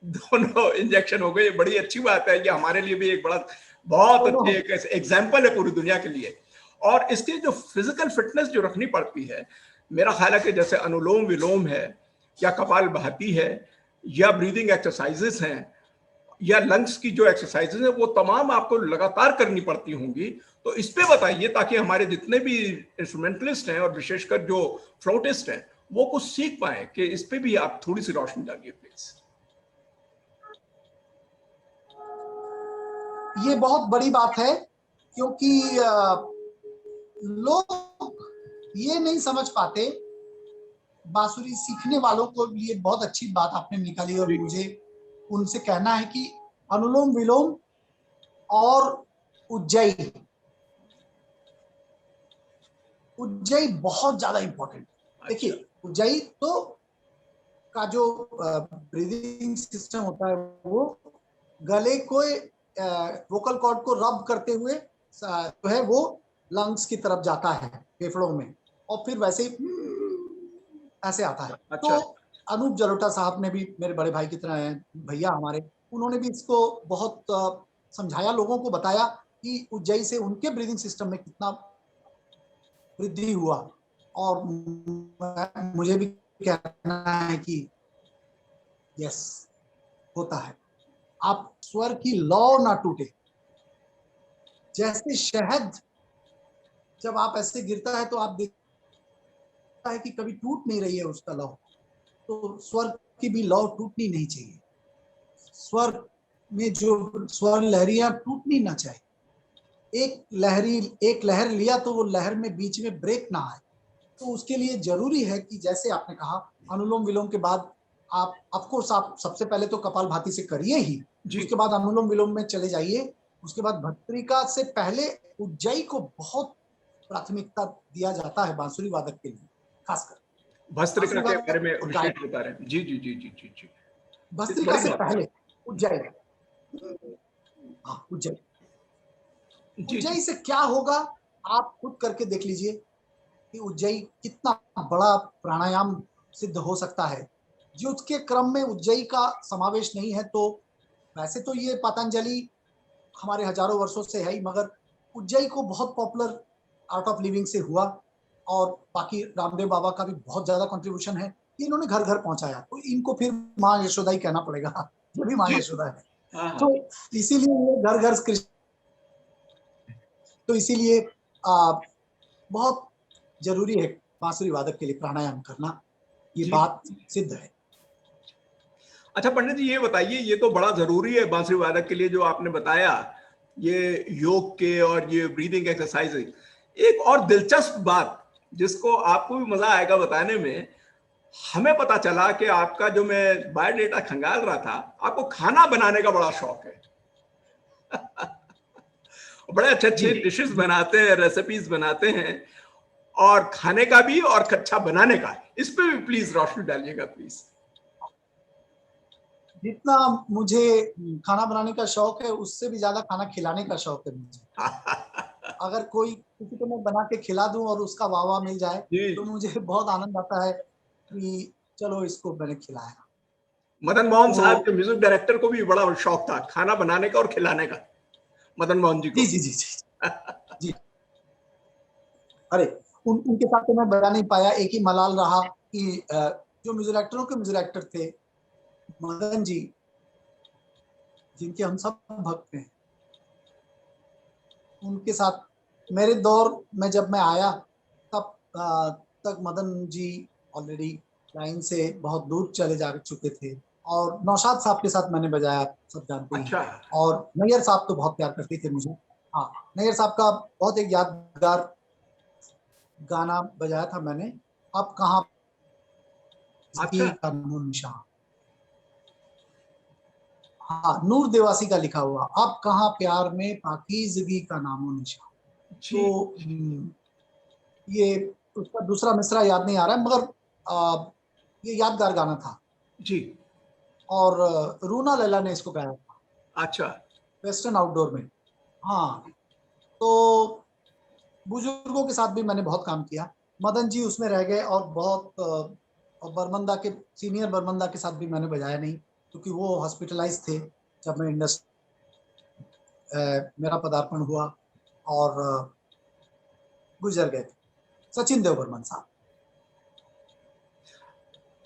दोनों इंजेक्शन हो गए। बड़ी अच्छी बात है, ये हमारे लिए भी एक बड़ा बहुत दोनों अच्छी हो। एक एग्जाम्पल है पूरी दुनिया के लिए। और इसके जो फिजिकल फिटनेस जो रखनी पड़ती है, मेरा ख्याल है कि जैसे अनुलोम विलोम है, या कपाल भाती है, या ब्रीदिंग एक्सरसाइजेस हैं, या लंग्स की जो एक्सरसाइजेस है, वो तमाम आपको लगातार करनी पड़ती होंगी। तो इस पे बताइए, ताकि हमारे जितने भी इंस्ट्रूमेंटलिस्ट हैं और विशेषकर जो फ्लूटिस्ट हैं वो कुछ सीख पाए, कि इस पे भी आप थोड़ी सी रोशनी डालिए प्लीज। ये बहुत बड़ी बात है, क्योंकि लोग ये नहीं समझ पाते। बांसुरी सीखने वालों को लिए बहुत अच्छी बात आपने निकाली, और मुझे उनसे कहना है कि अनुलोम विलोम और उज्जयी, उज्जयी बहुत ज्यादा इंपॉर्टेंट। अच्छा देखिए उज्जयी तो का जो ब्रीदिंग सिस्टम होता है, वो गले को वोकल कॉर्ड को रब करते हुए जो है वो लंग्स की तरफ जाता है, फेफड़ों में, और फिर वैसे ही ऐसे आता है। तो अच्छा अनूप जलोटा साहब ने भी, मेरे बड़े भाई की तरह हैं भैया हमारे, उन्होंने भी इसको बहुत समझाया, लोगों को बताया कि उज्जयी से उनके ब्रीदिंग सिस्टम में कितना वृद्धि हुआ। और मुझे भी कहना है कि यस, होता है। आप स्वर की लौ ना टूटे, जैसे शहद जब आप ऐसे गिरता है तो आप देखता है कि कभी टूट नहीं रही है उसका लौ, तो स्वर की भी लौ टूटनी नहीं चाहिए। स्वर में जो स्वर लहरियां टूटनी ना चाहिए। एक लहर लिया तो वो लहर में बीच में ब्रेक ना आए। तो उसके लिए जरूरी है कि जैसे आपने कहा, अनुलोम विलोम के बाद आप ऑफकोर्स आप सबसे पहले तो कपाल भाती से करिए ही, जी उसके बाद अनुलोम विलोम में चले जाइए। उसके बाद भस्त्रिका से पहले उज्जयी को बहुत प्राथमिकता दिया जाता है बांसुरी वादक के लिए, खासकर भस्त्रिका बांसुरी के बारे वादक में और विशेष गायक। बता रहे हैं। जी जी जी जी जी जी, ये तो भस्त्रिका बड़ी से बात पहले उज्जयी, हाँ उज्जयी। है। जी जी उज्जयी से क्या होगा आप खुद करके देख लीजिए कि उज्जयी कितना बड़ा प्राणायाम सिद्ध हो सकता है। जो उसके क्रम में उज्जयी का समावेश नहीं है, तो वैसे तो ये पतंजलि हमारे हजारों वर्षों से है ही, मगर उज्जयी को बहुत पॉपुलर आर्ट ऑफ लिविंग से हुआ, और बाकी रामदेव बाबा का भी बहुत ज्यादा कंट्रीब्यूशन है। ये इन्होंने घर घर पहुंचाया, तो इनको फिर माँ यशोदा ही कहना पड़ेगा, ये भी माँ जी। यशोदा है। हाँ हाँ। तो इसीलिए ये घर घर कृष्ण, तो इसीलिए बहुत जरूरी है बांसुरी वादक के लिए प्राणायाम करना, ये जी। बात सिद्ध है। अच्छा पंडित जी, ये बताइए, ये तो बड़ा जरूरी है बांसुरी वादक के लिए जो आपने बताया, ये योग के और ये ब्रीदिंग एक्सरसाइज। एक और दिलचस्प बात जिसको आपको भी मजा आएगा बताने में, हमें पता चला कि आपका, जो मैं बायोडेटा खंगाल रहा था, आपको खाना बनाने का बड़ा शौक है। बड़े अच्छे अच्छे जी डिशेस बनाते हैं, रेसिपीज बनाते हैं, और खाने का भी और अच्छा बनाने का। इस पे भी प्लीज रोशनी डालिएगा प्लीज। जितना मुझे खाना बनाने का शौक है, उससे भी ज्यादा खाना खिलाने का शौक है मुझे। अगर कोई किसी को मैं बना के खिला दूं और उसका वाह वाह मिल जाए, जी। तो मुझे बहुत आनंद आता है कि चलो इसको मैंने खिलाया। मदन मोहन साहब तो के म्यूजिक डायरेक्टर को भी बड़ा शौक था खाना बनाने का और खिलाने का, मदन मोहन जी जी को। जी जी जी जी। अरे उनके साथ तो मैं बजा नहीं पाया। एक ही मलाल रहा कि जो म्यूजिक डायरेक्टरों के म्यूजिक डायरेक्टर थे, मदन जी, जिनके हम सब भक्त हैं, उनके साथ मेरे दौर में जब मैं आया, तब तक मदन जी ऑलरेडी लाइन से बहुत दूर चले जा चुके थे। और नौशाद साहब के साथ मैंने बजाया, आप सब जानते ही हैं। अच्छा। और नैयर साहब तो बहुत प्यार करते थे मुझे। हाँ, नैयर साहब का बहुत एक यादगार गाना बजाया था मैंने, अब कहाँ अच्छा। का नूर निशान। हाँ, नूर देवासी का लिखा हुआ, अब कहाँ प्यार में पाकीज़गी का नामो निशान। जी। तो ये उसका दूसरा मिसरा याद नहीं आ रहा है, मगर ये यादगार गाना था। जी। और रूना लैला ने इसको गाया था अच्छा। वेस्टर्न आउटडोर में। हाँ, तो बुजुर्गों के साथ भी मैंने बहुत काम किया। मदन जी उसमें रह गए, और बहुत और बर्मंदा के, सीनियर बर्मंदा के साथ भी मैंने बजाया नहीं, क्योंकि वो हॉस्पिटलाइज थे जब मैं इंडस्ट्री मेरा पदार्पण हुआ, और गुजर गए थे सचिन देव बर्मन साहब।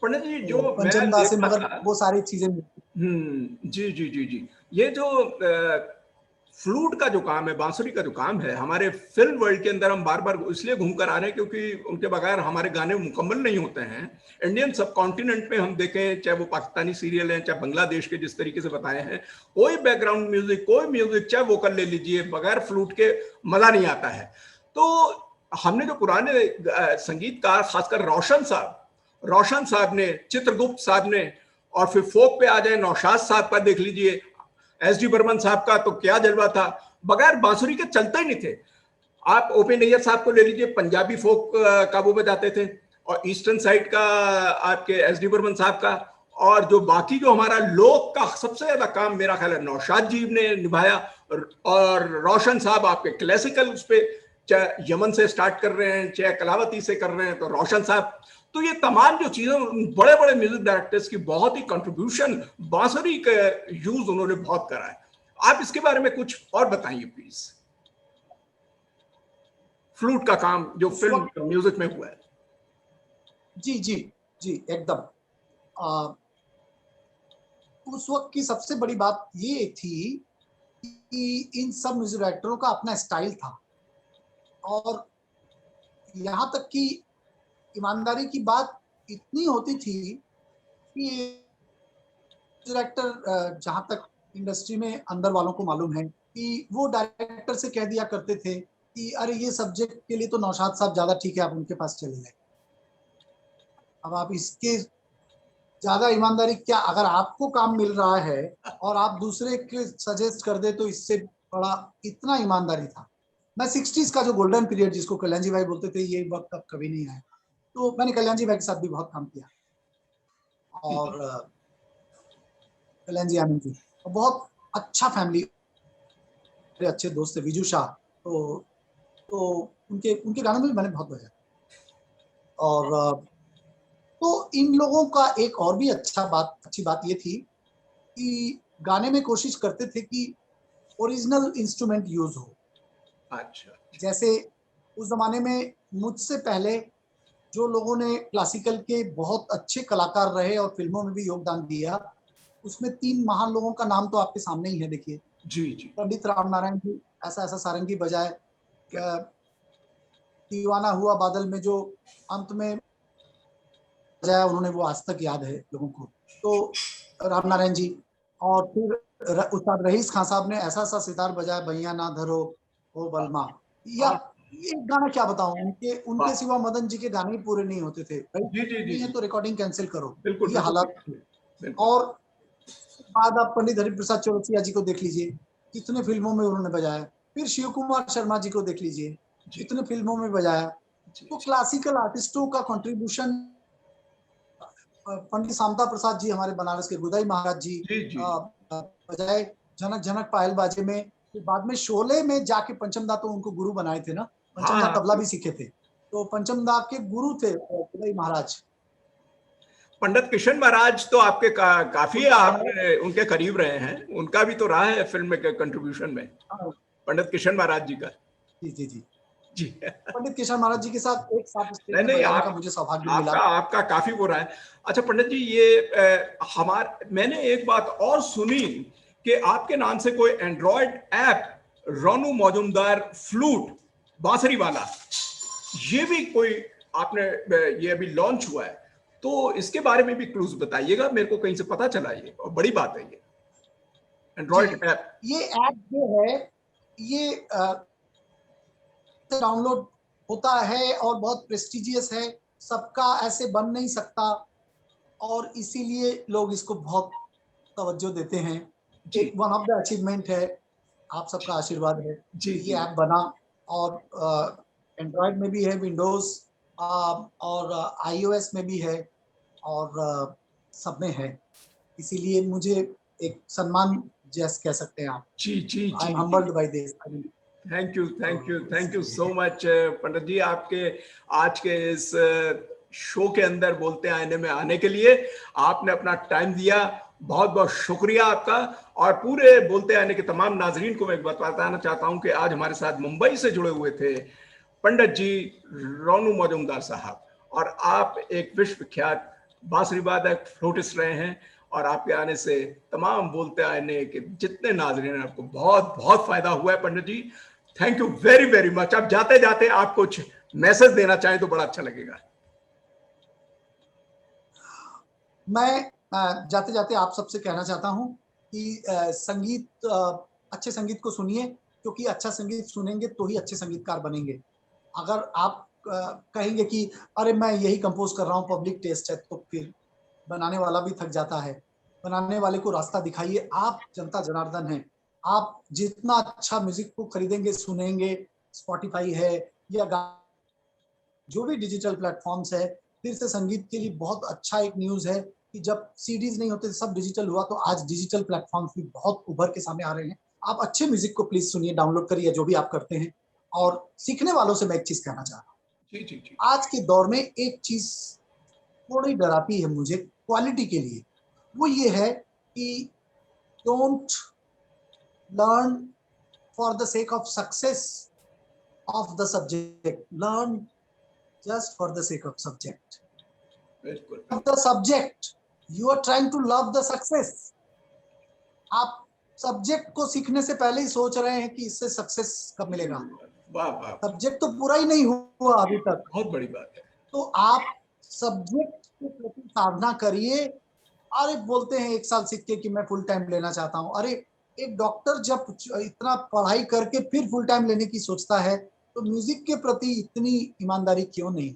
पंडित जी, तो जो मैं पंचमदा देख से, रहा मगर था। वो सारी चीजें। जी जी जी जी। ये जो फ्लूट का जो काम है, बांसुरी का जो काम है, हमारे फिल्म वर्ल्ड के अंदर हम बार बार इसलिए घूम कर आ रहे हैं क्योंकि उनके बगैर हमारे गाने मुकम्मल नहीं होते हैं। इंडियन सब कॉन्टिनेंट में हम देखें, चाहे वो पाकिस्तानी सीरियल हैं, चाहे बांग्लादेश के, जिस तरीके से बताए हैं, कोई बैकग्राउंड म्यूजिक, कोई म्यूजिक, चाहे वोकल ले लीजिए, बगैर फ्लूट के मजा नहीं आता है। तो हमने जो पुराने संगीतकार, खासकर रोशन साहब ने, चित्रगुप्त साहब ने, और फिर फोक पे आ जाए, नौशाद साहब का देख लीजिए, एस डी बर्मन साहब का तो क्या जलवा था, बगैर बांसुरी के चलता ही नहीं थे। आप ओपी नैयर साहब को ले लीजिए, पंजाबी फोक का वो बजाते थे, और ईस्टर्न साइड का आपके एस डी बर्मन साहब का, और जो बाकी जो हमारा लोक का सबसे ज्यादा काम मेरा ख्याल है नौशाद जी ने निभाया, और रोशन साहब आपके क्लासिकल उस पे, चाहे यमन से स्टार्ट कर रहे हैं, चाहे कलावती से कर रहे हैं, तो रोशन साहब। तो ये तमाम जो चीजें, बड़े बड़े म्यूजिक डायरेक्टर्स की बहुत ही कंट्रीब्यूशन, बांसुरी का यूज उन्होंने बहुत करा है। आप इसके बारे में कुछ और बताइए प्लीज, फ्लूट का काम जो उस वक्त, फिल्म म्यूजिक में हुआ है। जी जी जी, एकदम। उस वक्त की सबसे बड़ी बात ये थी कि इन सब म्यूजिक डायरेक्टरों का अपना स्टाइल था, और यहाँ तक कि ईमानदारी की बात इतनी होती थी कि डायरेक्टर, जहां तक इंडस्ट्री में अंदर वालों को मालूम है, कि वो डायरेक्टर से कह दिया करते थे कि अरे ये सब्जेक्ट के लिए तो नौशाद साहब ज्यादा ठीक है, आप उनके पास चले जाए। अब आप इसके ज्यादा ईमानदारी क्या, अगर आपको काम मिल रहा है और आप दूसरे के सजेस्ट कर दे, तो इससे बड़ा इतना ईमानदारी था। मैं 60s का जो गोल्डन पीरियड जिसको कल्याण जी भाई बोलते थे, ये वक्त अब कभी नहीं आया। तो मैंने कल्याण जी भाई के साथ भी बहुत काम किया, और कल्याण जी आनंद जी, और बहुत अच्छा फैमिली, मेरे अच्छे दोस्त थे विजू शाह। तो उनके उनके गानों में भी मैंने बहुत बजाया। और तो इन लोगों का एक और भी अच्छी बात ये थी कि गाने में कोशिश करते थे कि ओरिजिनल इंस्ट्रूमेंट यूज हो। अच्छा। जैसे उस जमाने में मुझसे पहले जो लोगों ने क्लासिकल के बहुत अच्छे कलाकार रहे और फिल्मों में भी योगदान दिया, उसमें 3 महान लोगों का नाम तो आपके सामने ही है। देखिए, जी जी पंडित रामनारायण जी ऐसा ऐसा सारंगी बजाए, दीवाना हुआ बादल में जो अंत में बजाया उन्होंने, वो आज तक याद है लोगों को। तो रामनारायण जी, और फिर उस्ताद रईस खान साहब ने ऐसा ऐसा सितार बजाया, भैया ना धरो ओ बलमा। या एक गाना क्या बताऊं, उनके सिवा मदन जी के गाने ही पूरे नहीं होते थे। जी जी जी नहीं तो रिकॉर्डिंग कैंसिल करो, बिल्कुल ये हालात थे। और बाद आप पंडित हरिप्रसाद चौरसिया जी को देख लीजिए, कितने फिल्मों में उन्होंने बजाया। फिर शिव कुमार शर्मा जी को देख लीजिए, कितने फिल्मों में बजाया। तो क्लासिकल आर्टिस्टों का कंट्रीब्यूशन, पंडित शामता प्रसाद जी हमारे बनारस के, गुदाई महाराज जी बजाए जनक जनक पायल बाजे में। फिर बाद में शोले में जाके पंचम दा तो उनको गुरु बनाए थे ना, पंचम दा तबला भी सीखे थे, तो पंचम दा के गुरु थे गुदाई महाराज। पंडित किशन महाराज तो आपके काफी आप उनके करीब रहे हैं, उनका भी तो रहा है फिल्म के कंट्रीब्यूशन में, पंडित किशन महाराज जी का। जी जी जी जी पंडित किशन महाराज जी के साथ एक साथ नहीं का मुझे सौभाग्य मिला। आपका काफी वो रहा है। अच्छा पंडित जी, ये मैंने एक बात और सुनी कि आपके नाम से कोई एंड्रॉयड ऐप रोनू मौजूमदार फ्लूट बांसुरी वाला, ये भी कोई आपने ये अभी लॉन्च हुआ है, तो इसके बारे में भी क्लूज बताइएगा, मेरे को कहीं से पता चला ये, और बड़ी बात है ये एंड्रॉयड ऐप। ये ऐप जो है ये डाउनलोड होता है और बहुत प्रेस्टिजियस है, सबका ऐसे बन नहीं सकता, और इसीलिए लोग इसको बहुत तवज्जो देते हैं। एक वन ऑफ द अचीवमेंट है, आप सबका आशीर्वाद है जी, ये ऐप बना, और एंड्रॉयड में भी है, विंडोज और iOS में भी है, और सब में है। इसीलिए मुझे एक सम्मान जैसे कह सकते हैं आप। जी जी I am humbled by this. Thank you so much Pandit ji, आपके आज के इस शो के अंदर बोलते आईने में आने के लिए आपने अपना टाइम दिया, बहुत बहुत शुक्रिया आपका। और पूरे बोलते आईने के तमाम नाजरीन को मैं बताना चाहता हूं कि आज हमारे साथ मुंबई से जुड़े हुए थे पंडित जी रोनू मौजूमदार साहब, और आप एक विश्वविख्यात बांसुरी वादक फ्लूटिस्ट रहे हैं, और आपके आने से तमाम बोलते आईने के जितने नाजरीन हैं आपको बहुत बहुत फायदा हुआ है। Pandit ji thank you very very much. अब जाते जाते आप कुछ मैसेज देना चाहें तो बड़ा अच्छा लगेगा। मैं जाते जाते आप सबसे कहना चाहता हूं कि संगीत, अच्छे संगीत को सुनिए, क्योंकि अच्छा संगीत सुनेंगे तो ही अच्छे संगीतकार बनेंगे। अगर आप कहेंगे कि अरे मैं यही कंपोज कर रहा हूँ, पब्लिक टेस्ट है, तो फिर बनाने वाला भी थक जाता है। बनाने वाले को रास्ता दिखाइए, आप जनता जनार्दन हैं। आप जितना अच्छा म्यूजिक को खरीदेंगे, सुनेंगे, स्पॉटिफाई है या जो भी डिजिटल प्लेटफॉर्म्स है। फिर से संगीत के लिए बहुत अच्छा एक न्यूज़ है कि जब सीडीज नहीं होते सब डिजिटल हुआ, तो आज डिजिटल प्लेटफॉर्म्स भी बहुत उभर के सामने आ रहे हैं। आप अच्छे म्यूजिक को प्लीज सुनिए, डाउनलोड करिए, जो भी आप करते हैं। और सीखने वालों से मैं एक चीज कहना चाह रहा हूँ, आज के दौर में एक चीज थोड़ी डराती है मुझे क्वालिटी के लिए, वो ये है कि don't learn for the sake of success of the subject, learn just for the sake of subject. Of the subject, you are trying to love the success. आप सब्जेक्ट को सीखने से पहले ही सोच रहे हैं कि इससे सक्सेस कब मिलेगा। वाह वाह, सब्जेक्ट तो पूरा ही नहीं हुआ अभी तक, बहुत बड़ी बात है। तो आप सब्जेक्ट के प्रति साधना करिए। अरे बोलते हैं 1 साल सीख के कि मैं फुल टाइम लेना चाहता हूँ। अरे एक डॉक्टर जब इतना पढ़ाई करके फिर फुल टाइम लेने की सोचता है, तो म्यूजिक के प्रति इतनी ईमानदारी क्यों नहीं?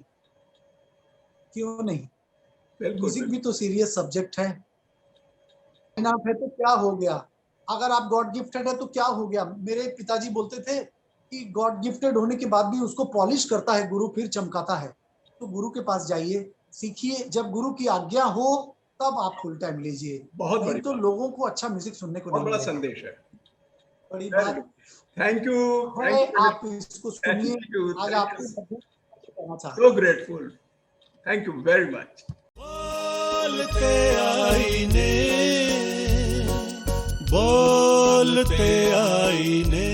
म्यूजिक भी तो सीरियस सब्जेक्ट है। आप है तो क्या हो गया? अगर आप गॉड गिफ्टेड है तो क्या हो गया? मेरे पिताजी बोलते थे कि गॉड गिफ्टेड होने के बाद भी उसको पॉलिश करता है गुरु, फिर चमकाता है। तो गुरु के पास जाइए, सीखिए, जब गुरु की आज्ञा हो तब आप फुल टाइम लीजिए। बहुत नहीं तो लोगों को अच्छा म्यूजिक सुनने को नहीं मिलेगा। बड़ा संदेश है, बड़ी बात। थैंक यू, आप इसको सुनिए, आज आपको so grateful, thank you very much। बोलते आईने